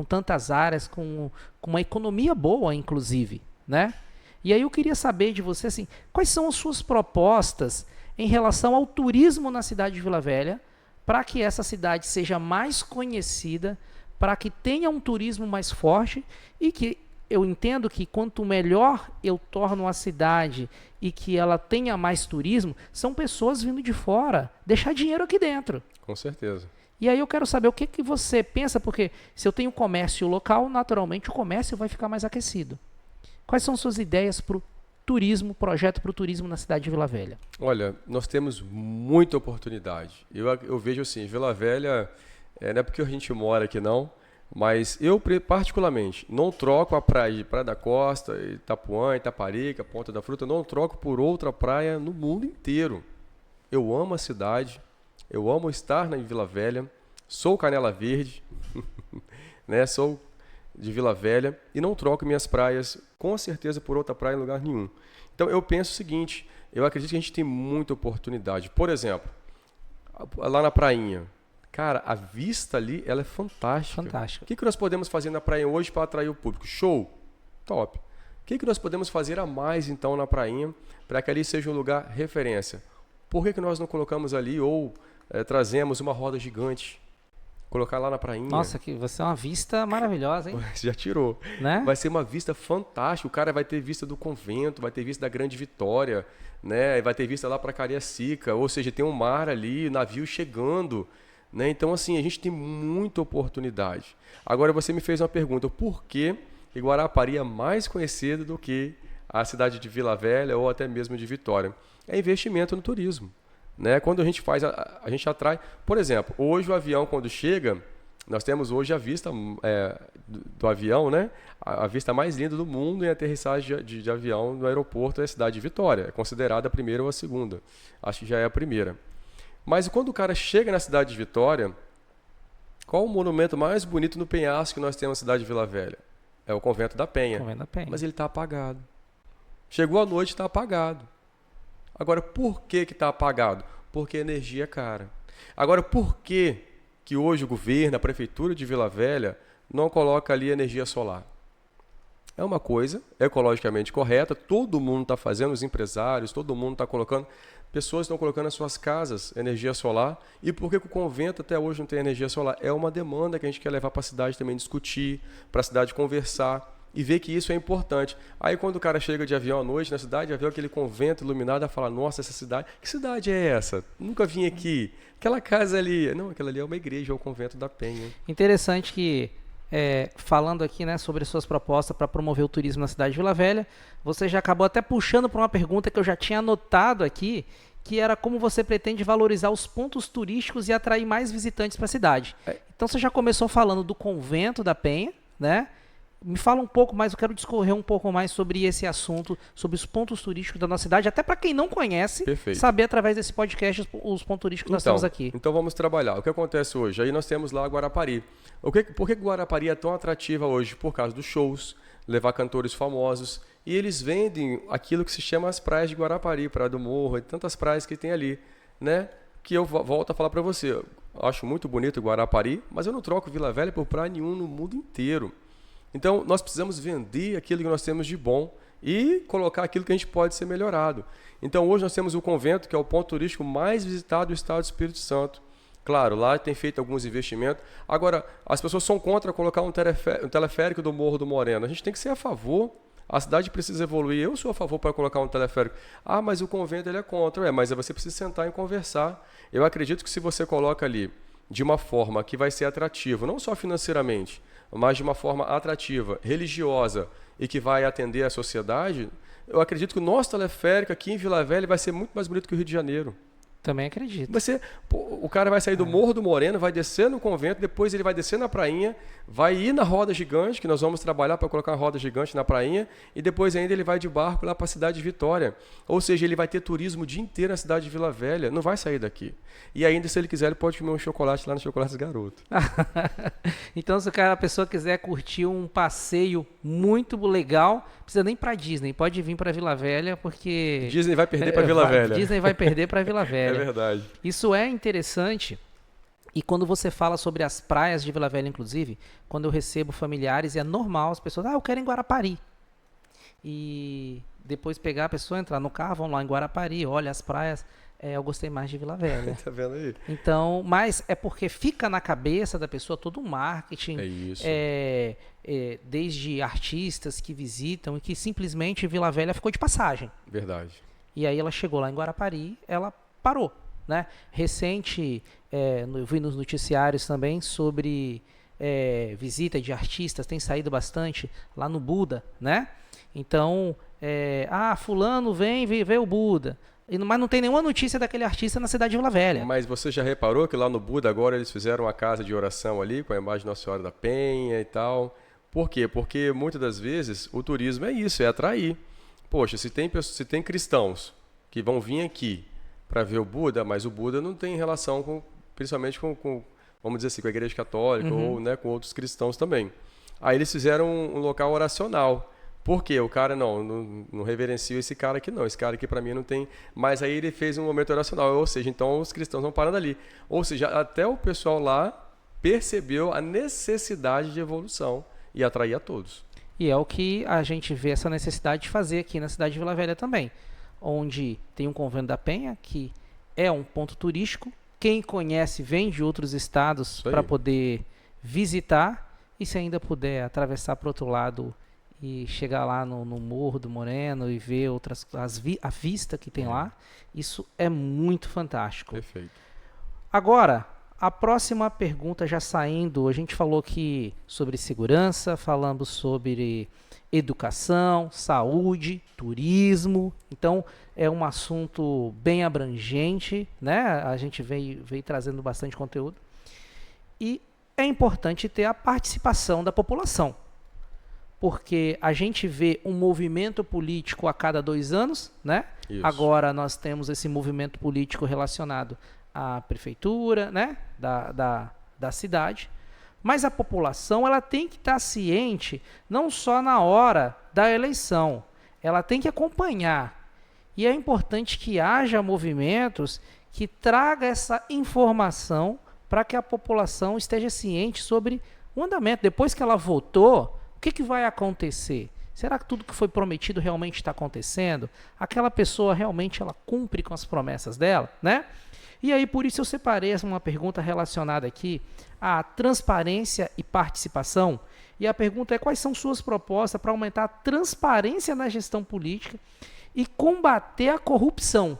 tantas áreas, com uma economia boa, inclusive, né? E aí eu queria saber de você, assim, quais são as suas propostas em relação ao turismo na cidade de Vila Velha, para que essa cidade seja mais conhecida, para que tenha um turismo mais forte e que eu entendo que quanto melhor eu torno a cidade e que ela tenha mais turismo, são pessoas vindo de fora deixar dinheiro aqui dentro. Com certeza. E aí eu quero saber o que você pensa, porque se eu tenho comércio local, naturalmente o comércio vai ficar mais aquecido. Quais são suas ideias para o turismo, projeto para o turismo na cidade de Vila Velha? Olha, nós temos muita oportunidade. Eu vejo assim, Vila Velha, não é porque a gente mora aqui não, mas eu particularmente não troco a praia de Praia da Costa, Itapuã, Itaparica, Ponta da Fruta, não troco por outra praia no mundo inteiro. Eu amo a cidade, eu amo estar na Vila Velha, sou Canela Verde, né? Sou de Vila Velha e não troco minhas praias com certeza por outra praia em lugar nenhum. Então eu penso o seguinte, eu acredito que a gente tem muita oportunidade. Por exemplo, lá na prainha, cara, a vista ali ela é fantástica. Fantástica. O que nós podemos fazer na praia hoje para atrair o público? Show! Top! O que nós podemos fazer a mais então na prainha para que ali seja um lugar referência? Por que nós não colocamos ali ou trazemos uma roda gigante? Colocar lá na prainha. Nossa, que vai ser uma vista maravilhosa, hein? Já tirou. Né? Vai ser uma vista fantástica. O cara vai ter vista do convento, vai ter vista da Grande Vitória, né? Vai ter vista lá para Cariacica. Ou seja, tem um mar ali, navio chegando. Né? Então, assim, a gente tem muita oportunidade. Agora, você me fez uma pergunta. Por que Guarapari é mais conhecido do que a cidade de Vila Velha ou até mesmo de Vitória? É investimento no turismo. Né? Quando a gente faz, a gente atrai. Por exemplo, hoje o avião, quando chega, nós temos hoje a vista do avião, né? A vista mais linda do mundo em aterrissagem de avião no aeroporto é a cidade de Vitória. É considerada a primeira ou a segunda. Acho que já é a primeira. Mas quando o cara chega na cidade de Vitória, qual o monumento mais bonito no penhasco que nós temos na cidade de Vila Velha? É o Convento da Penha. Convento da Penha. Mas ele está apagado. Chegou a noite e está apagado. Agora, por que está apagado? Porque a energia é cara. Agora, por que hoje o governo, a prefeitura de Vila Velha, não coloca ali energia solar? É uma coisa ecologicamente correta, todo mundo está fazendo, os empresários, todo mundo está colocando, pessoas estão colocando nas suas casas energia solar. E por que o convento até hoje não tem energia solar? É uma demanda que a gente quer levar para a cidade também discutir, para a cidade conversar e ver que isso é importante. Aí quando o cara chega de avião à noite na cidade, vai ver aquele convento iluminado e fala, nossa, essa cidade, que cidade é essa? Nunca vim aqui. Aquela casa ali, não, aquela ali é uma igreja, é o Convento da Penha. Interessante que, falando aqui, né, sobre suas propostas para promover o turismo na cidade de Vila Velha, você já acabou até puxando para uma pergunta que eu já tinha anotado aqui, que era como você pretende valorizar os pontos turísticos e atrair mais visitantes para a cidade. Então você já começou falando do Convento da Penha, né? Me fala um pouco mais, eu quero discorrer um pouco mais sobre esse assunto, sobre os pontos turísticos da nossa cidade, até para quem não conhece, Perfeito. Saber através desse podcast os pontos turísticos que nós temos aqui. Então vamos trabalhar. O que acontece hoje? Aí nós temos lá Guarapari. Por que Guarapari é tão atrativa hoje? Por causa dos shows, levar cantores famosos, e eles vendem aquilo que se chama as praias de Guarapari, Praia do Morro, e tantas praias que tem ali, né? Que eu volto a falar para você. Eu acho muito bonito Guarapari, mas eu não troco Vila Velha por praia nenhuma no mundo inteiro. Então, nós precisamos vender aquilo que nós temos de bom e colocar aquilo que a gente pode ser melhorado. Então, hoje nós temos o convento, que é o ponto turístico mais visitado do estado do Espírito Santo. Claro, lá tem feito alguns investimentos. Agora, as pessoas são contra colocar um teleférico do Morro do Moreno. A gente tem que ser a favor. A cidade precisa evoluir. Eu sou a favor para colocar um teleférico. Ah, mas o convento ele é contra. Mas você precisa sentar e conversar. Eu acredito que se você coloca ali de uma forma que vai ser atrativa, não só financeiramente, mas de uma forma atrativa, religiosa e que vai atender a sociedade, eu acredito que o nosso teleférico aqui em Vila Velha vai ser muito mais bonito que o Rio de Janeiro. Também acredito. O cara vai sair do Morro do Moreno, vai descer no convento, depois ele vai descer na prainha, vai ir na roda gigante, que nós vamos trabalhar para colocar uma roda gigante na prainha, e depois ainda ele vai de barco lá para a cidade de Vitória. Ou seja, ele vai ter turismo o dia inteiro na cidade de Vila Velha, não vai sair daqui. E ainda, se ele quiser, ele pode comer um chocolate lá no Chocolates Garoto. Então, se a pessoa quiser curtir um passeio muito legal, não precisa nem para Disney, pode vir para Vila Velha, porque... Disney vai perder para Vila Velha. Disney vai perder para Vila Velha. É verdade. Isso é interessante. E quando você fala sobre as praias de Vila Velha, inclusive, quando eu recebo familiares, é normal as pessoas, eu quero ir em Guarapari. E depois pegar a pessoa, entrar no carro, vão lá em Guarapari, olha as praias, eu gostei mais de Vila Velha. Tá vendo aí? Então, mas é porque fica na cabeça da pessoa todo um marketing. É isso. Desde artistas que visitam e que simplesmente Vila Velha ficou de passagem. Verdade. E aí ela chegou lá em Guarapari, ela parou, né? Recente, eu vi nos noticiários também sobre visita de artistas, tem saído bastante lá no Buda, né? Então, fulano vem ver o Buda. Mas não tem nenhuma notícia daquele artista na cidade de Vila Velha. Mas você já reparou que lá no Buda agora eles fizeram uma casa de oração ali com a imagem de Nossa Senhora da Penha e tal? Por quê? Porque muitas das vezes o turismo é isso, é atrair. Poxa, se tem cristãos que vão vir aqui para ver o Buda, mas o Buda não tem relação principalmente com vamos dizer assim, com a Igreja Católica ou com outros cristãos também. Aí eles fizeram um local oracional. Por quê? O cara não reverencia esse cara aqui não. Esse cara aqui para mim não tem... Mas aí ele fez um momento oracional. Ou seja, então os cristãos vão parando ali. Ou seja, até o pessoal lá percebeu a necessidade de evolução e atrair a todos. E é o que a gente vê essa necessidade de fazer aqui na cidade de Vila Velha também. Onde tem um convento da Penha, que é um ponto turístico. Quem conhece vem de outros estados para poder visitar. E se ainda puder atravessar para o outro lado e chegar lá no Morro do Moreno e ver a vista que tem lá, isso é muito fantástico. Perfeito. Agora, a próxima pergunta já saindo, a gente falou aqui sobre segurança, falamos sobre educação, saúde, turismo, então é um assunto bem abrangente, né? A gente veio trazendo bastante conteúdo e é importante ter a participação da população. Porque a gente vê um movimento político a cada 2 anos, né? Isso. Agora nós temos esse movimento político relacionado à prefeitura, né? Da cidade. Mas a população ela tem que estar ciente, não só na hora da eleição, ela tem que acompanhar. E é importante que haja movimentos que tragam essa informação para que a população esteja ciente sobre o andamento. Depois que ela votou, o que vai acontecer? Será que tudo que foi prometido realmente está acontecendo? Aquela pessoa realmente ela cumpre com as promessas dela, né? E aí, por isso eu separei uma pergunta relacionada aqui à transparência e participação. E a pergunta é: quais são suas propostas para aumentar a transparência na gestão política e combater a corrupção?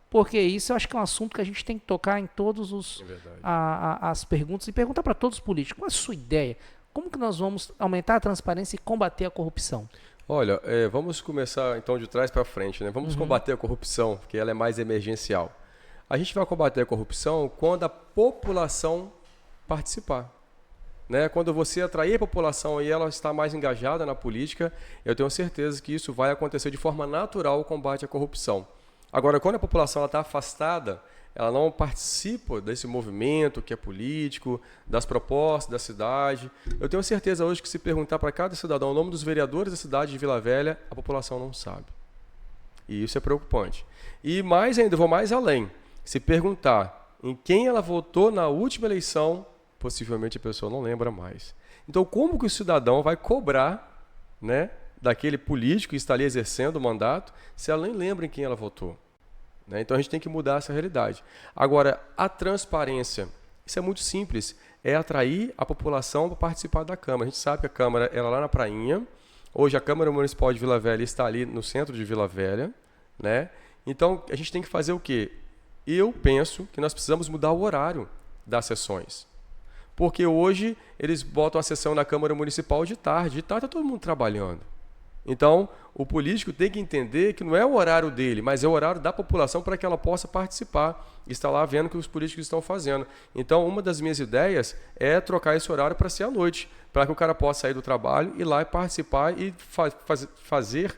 Porque isso eu acho que é um assunto que a gente tem que tocar em todos as perguntas e perguntar para todos os políticos. Qual é a sua ideia? Como que nós vamos aumentar a transparência e combater a corrupção? Olha, vamos começar então de trás para frente, né? Vamos combater a corrupção, porque ela é mais emergencial. A gente vai combater a corrupção quando a população participar. Né? Quando você atrair a população e ela está mais engajada na política, eu tenho certeza que isso vai acontecer de forma natural, o combate à corrupção. Agora, quando a população está afastada, ela não participa desse movimento que é político, das propostas da cidade. Eu tenho certeza hoje que se perguntar para cada cidadão o nome dos vereadores da cidade de Vila Velha, a população não sabe. E isso é preocupante. E mais ainda, vou mais além. Se perguntar em quem ela votou na última eleição, possivelmente a pessoa não lembra mais. Então, como que o cidadão vai cobrar, né, daquele político que está ali exercendo o mandato, se ela nem lembra em quem ela votou? Né? Então, a gente tem que mudar essa realidade. Agora, a transparência, isso é muito simples, é atrair a população para participar da Câmara. A gente sabe que a Câmara ela é lá na Prainha. Hoje, a Câmara Municipal de Vila Velha está ali no centro de Vila Velha, né? Então, a gente tem que fazer o quê? Eu penso que nós precisamos mudar o horário das sessões. Porque hoje eles botam a sessão na Câmara Municipal de tarde. De tarde está todo mundo trabalhando. Então, o político tem que entender que não é o horário dele, mas é o horário da população para que ela possa participar e estar lá vendo o que os políticos estão fazendo. Então, uma das minhas ideias é trocar esse horário para ser à noite, para que o cara possa sair do trabalho, ir lá e participar e fazer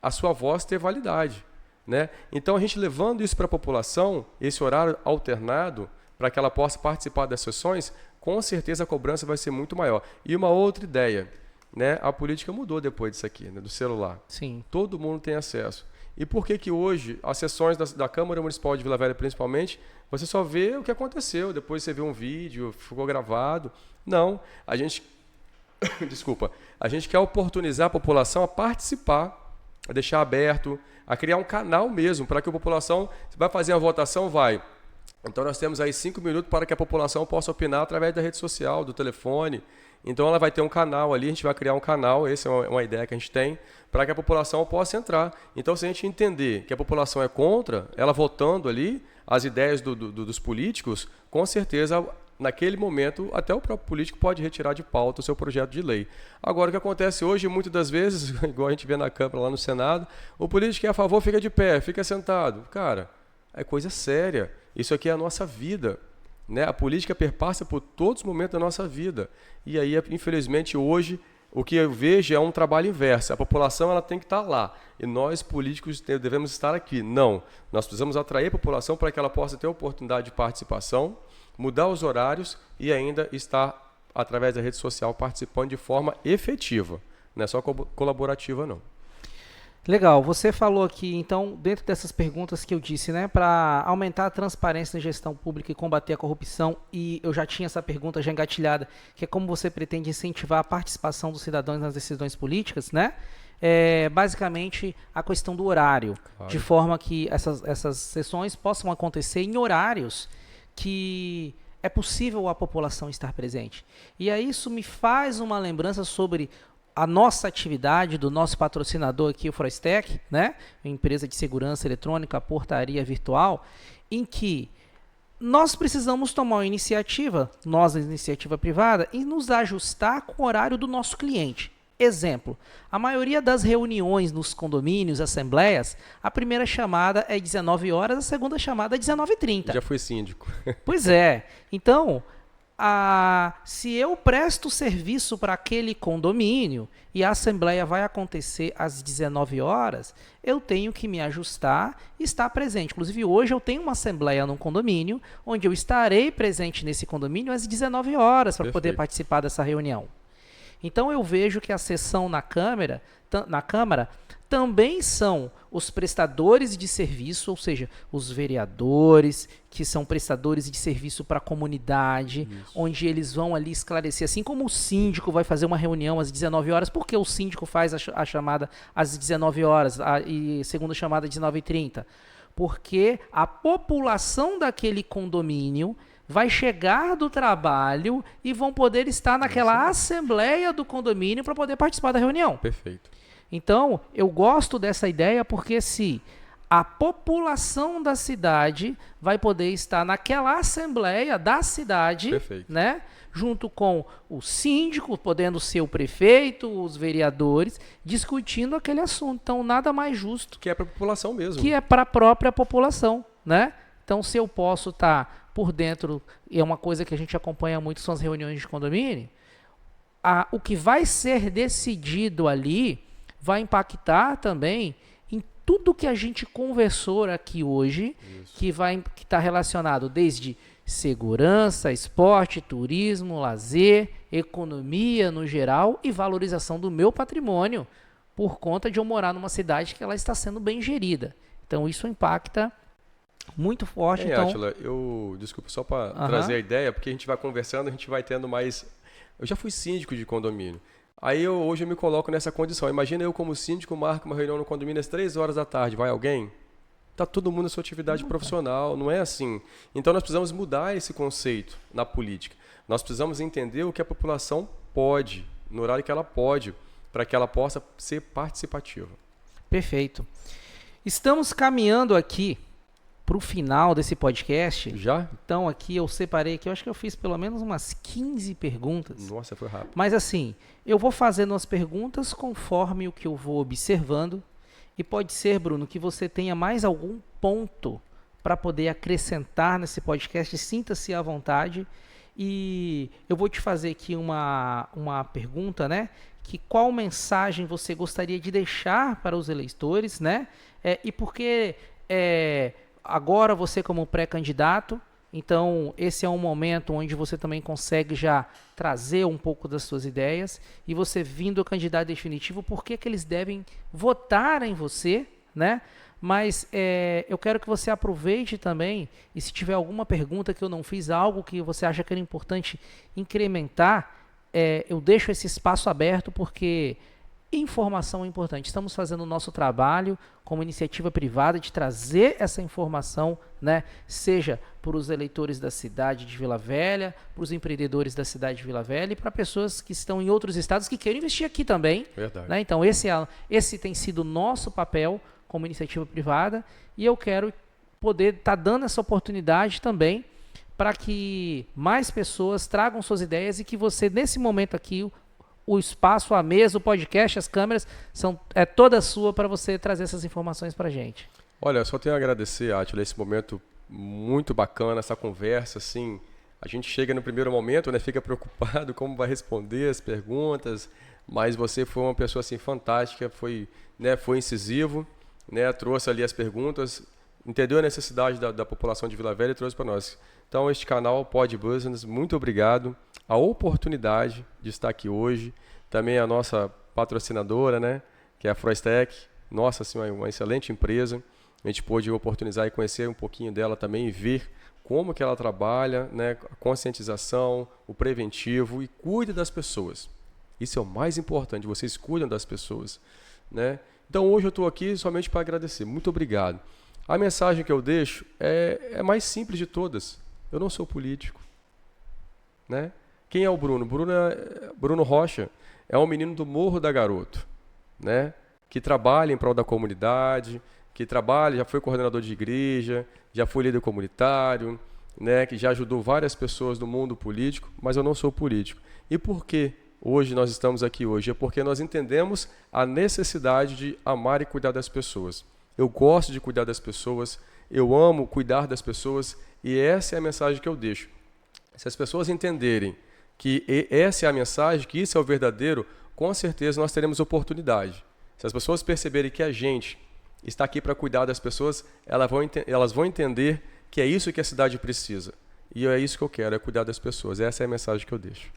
a sua voz ter validade. Né? Então, a gente levando isso para a população, esse horário alternado, para que ela possa participar das sessões, com certeza a cobrança vai ser muito maior. E uma outra ideia, né? A política mudou depois disso aqui, né? Do celular. Sim. Todo mundo tem acesso. E por que hoje, as sessões da Câmara Municipal de Vila Velha, principalmente, você só vê o que aconteceu, depois você vê um vídeo, ficou gravado. Não, a gente... Desculpa. A gente quer oportunizar a população a participar, a deixar aberto, a criar um canal mesmo, para que a população... vai fazer uma votação, vai... Então, nós temos aí 5 minutos para que a população possa opinar através da rede social, do telefone. Então, ela vai ter um canal ali, a gente vai criar um canal, essa é uma ideia que a gente tem, para que a população possa entrar. Então, se a gente entender que a população é contra, ela votando ali, as ideias dos políticos, com certeza, naquele momento, até o próprio político pode retirar de pauta o seu projeto de lei. Agora, o que acontece hoje, muitas das vezes, igual a gente vê na Câmara, lá no Senado, o político que é a favor fica de pé, fica sentado. Cara, é coisa séria. Isso aqui é a nossa vida, né? A política perpassa por todos os momentos da nossa vida. E aí, infelizmente, hoje, o que eu vejo é um trabalho inverso. A população ela tem que estar lá. E nós, políticos, devemos estar aqui. Não. Nós precisamos atrair a população para que ela possa ter oportunidade de participação, mudar os horários e ainda estar, através da rede social, participando de forma efetiva. Não é só colaborativa, não. Legal, você falou aqui, então, dentro dessas perguntas que eu disse, né, para aumentar a transparência na gestão pública e combater a corrupção, e eu já tinha essa pergunta já engatilhada, que é como você pretende incentivar a participação dos cidadãos nas decisões políticas, né? Basicamente, a questão do horário, claro, de forma que essas sessões possam acontecer em horários que é possível a população estar presente. E aí isso me faz uma lembrança sobre a nossa atividade do nosso patrocinador aqui, o Froistec, né? Empresa de segurança eletrônica, portaria virtual, em que nós precisamos tomar uma iniciativa, nós, a iniciativa privada, e nos ajustar com o horário do nosso cliente. Exemplo, a maioria das reuniões nos condomínios, assembleias, a primeira chamada é 19 horas, a segunda chamada é 19h30. Já fui síndico. Pois é. Então... se eu presto serviço para aquele condomínio e a assembleia vai acontecer às 19 horas, eu tenho que me ajustar e estar presente. Inclusive, hoje eu tenho uma assembleia num condomínio, onde eu estarei presente nesse condomínio às 19 horas para poder participar dessa reunião. Então, eu vejo que a sessão na Câmara também são os prestadores de serviço, ou seja, os vereadores, que são prestadores de serviço para a comunidade, onde eles vão ali esclarecer, assim como o síndico vai fazer uma reunião às 19 horas, por que o síndico faz a chamada às 19 horas e a segunda chamada às 19h30? Porque a população daquele condomínio vai chegar do trabalho e vão poder estar naquela assembleia do condomínio para poder participar da reunião. Perfeito. Então, eu gosto dessa ideia porque se a população da cidade vai poder estar naquela assembleia da cidade, né, junto com o síndico, podendo ser o prefeito, os vereadores, discutindo aquele assunto. Então, nada mais justo. Que é para a população mesmo. Que é para a própria população, né? Então, se eu posso estar por dentro, e é uma coisa que a gente acompanha muito, são as reuniões de condomínio, o que vai ser decidido ali vai impactar também em tudo que a gente conversou aqui hoje, que está relacionado desde segurança, esporte, turismo, lazer, economia no geral e valorização do meu patrimônio, por conta de eu morar numa cidade que ela está sendo bem gerida. Então, isso impacta muito forte. Átila, desculpa, só para trazer a ideia, porque a gente vai conversando, a gente vai tendo mais Eu já fui síndico de condomínio. Aí hoje eu me coloco nessa condição. Imagina eu como síndico marco uma reunião no condomínio às 3 horas da tarde. Vai alguém? Está todo mundo na sua atividade profissional, não é assim. Então nós precisamos mudar esse conceito na política. Nós precisamos entender o que a população pode, no horário que ela pode, para que ela possa ser participativa. Perfeito. Estamos caminhando aqui para o final desse podcast. Já? Então aqui eu separei, que eu acho que eu fiz pelo menos umas 15 perguntas. Nossa, foi rápido. Mas assim, eu vou fazendo as perguntas conforme o que eu vou observando. E pode ser, Bruno, que você tenha mais algum ponto para poder acrescentar nesse podcast. Sinta-se à vontade. E eu vou te fazer aqui uma pergunta, né? Que qual mensagem você gostaria de deixar para os eleitores, né? E porque agora você como pré-candidato, então esse é um momento onde você também consegue já trazer um pouco das suas ideias, e você vindo a candidato definitivo, por que eles devem votar em você, né? Mas eu quero que você aproveite também, e se tiver alguma pergunta que eu não fiz, algo que você acha que era importante incrementar, eu deixo esse espaço aberto, porque informação é importante. Estamos fazendo o nosso trabalho como iniciativa privada de trazer essa informação, né, seja para os eleitores da cidade de Vila Velha, para os empreendedores da cidade de Vila Velha e para pessoas que estão em outros estados que queiram investir aqui também. Verdade. Né? Então, esse tem sido o nosso papel como iniciativa privada, e eu quero poder estar dando essa oportunidade também para que mais pessoas tragam suas ideias, e que você, nesse momento aqui, o espaço, a mesa, o podcast, as câmeras, é toda sua para você trazer essas informações para a gente. Olha, eu só tenho a agradecer, Átila, esse momento muito bacana, essa conversa, assim, a gente chega no primeiro momento, né, fica preocupado como vai responder as perguntas, mas você foi uma pessoa, assim, fantástica, foi incisivo, né, trouxe ali as perguntas, entendeu a necessidade da população de Vila Velha e trouxe para nós. Então, este canal Pod Business, muito obrigado. A oportunidade de estar aqui hoje, também a nossa patrocinadora, né, que é a Froistec, nossa, assim, uma excelente empresa. A gente pôde oportunizar e conhecer um pouquinho dela também e ver como que ela trabalha, né, a conscientização, o preventivo, e cuida das pessoas. Isso é o mais importante, vocês cuidam das pessoas, né? Então hoje eu estou aqui somente para agradecer. Muito obrigado. A mensagem que eu deixo é mais simples de todas. Eu não sou político, né? Quem é o Bruno? Bruno Rocha é um menino do Morro da Garoto, né? Que trabalha em prol da comunidade, já foi coordenador de igreja, já foi líder comunitário, né? Que já ajudou várias pessoas do mundo político, mas eu não sou político. E por que hoje nós estamos aqui hoje? É porque nós entendemos a necessidade de amar e cuidar das pessoas. Eu gosto de cuidar das pessoas, eu amo cuidar das pessoas, e essa é a mensagem que eu deixo. Se as pessoas entenderem que essa é a mensagem, que isso é o verdadeiro, com certeza nós teremos oportunidade. Se as pessoas perceberem que a gente está aqui para cuidar das pessoas, elas vão entender que é isso que a cidade precisa. E é isso que eu quero, é cuidar das pessoas. Essa é a mensagem que eu deixo.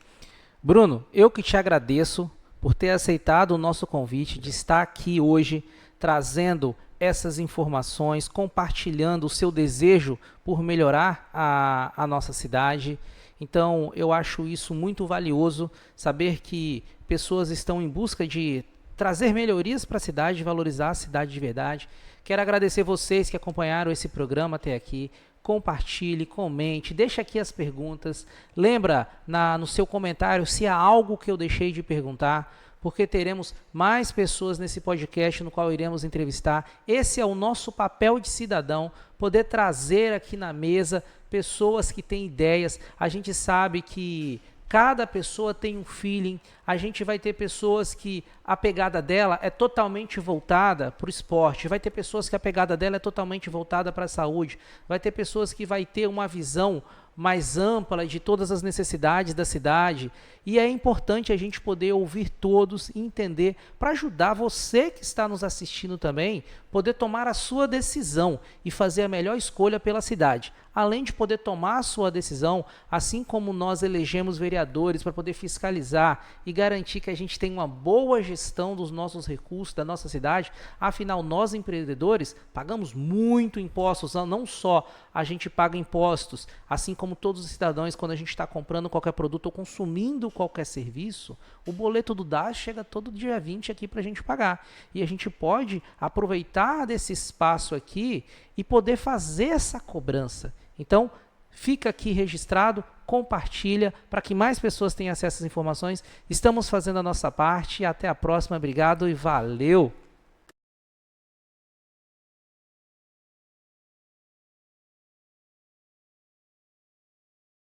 Bruno, eu que te agradeço por ter aceitado o nosso convite de estar aqui hoje trazendo essas informações, compartilhando o seu desejo por melhorar a nossa cidade. Então, eu acho isso muito valioso, saber que pessoas estão em busca de trazer melhorias para a cidade, valorizar a cidade de verdade. Quero agradecer vocês que acompanharam esse programa até aqui. Compartilhe, comente, deixe aqui as perguntas. Lembra no seu comentário se há algo que eu deixei de perguntar, porque teremos mais pessoas nesse podcast no qual iremos entrevistar. Esse é o nosso papel de cidadão, poder trazer aqui na mesa pessoas que têm ideias. A gente sabe que cada pessoa tem um feeling. A gente vai ter pessoas que a pegada dela é totalmente voltada para o esporte. Vai ter pessoas que a pegada dela é totalmente voltada para a saúde. Vai ter pessoas que vai ter uma visão mais ampla de todas as necessidades da cidade. E é importante a gente poder ouvir todos e entender, para ajudar você que está nos assistindo também, poder tomar a sua decisão e fazer a melhor escolha pela cidade. Além de poder tomar a sua decisão, assim como nós elegemos vereadores para poder fiscalizar e garantir que a gente tem uma boa gestão gestão dos nossos recursos, da nossa cidade. Afinal, nós empreendedores pagamos muito impostos, não só a gente paga impostos, assim como todos os cidadãos, quando a gente está comprando qualquer produto ou consumindo qualquer serviço, o boleto do DAS chega todo dia 20 aqui para a gente pagar. E a gente pode aproveitar desse espaço aqui e poder fazer essa cobrança. Então, fica aqui registrado, compartilha para que mais pessoas tenham acesso às informações. Estamos fazendo a nossa parte. Até a próxima. Obrigado e valeu!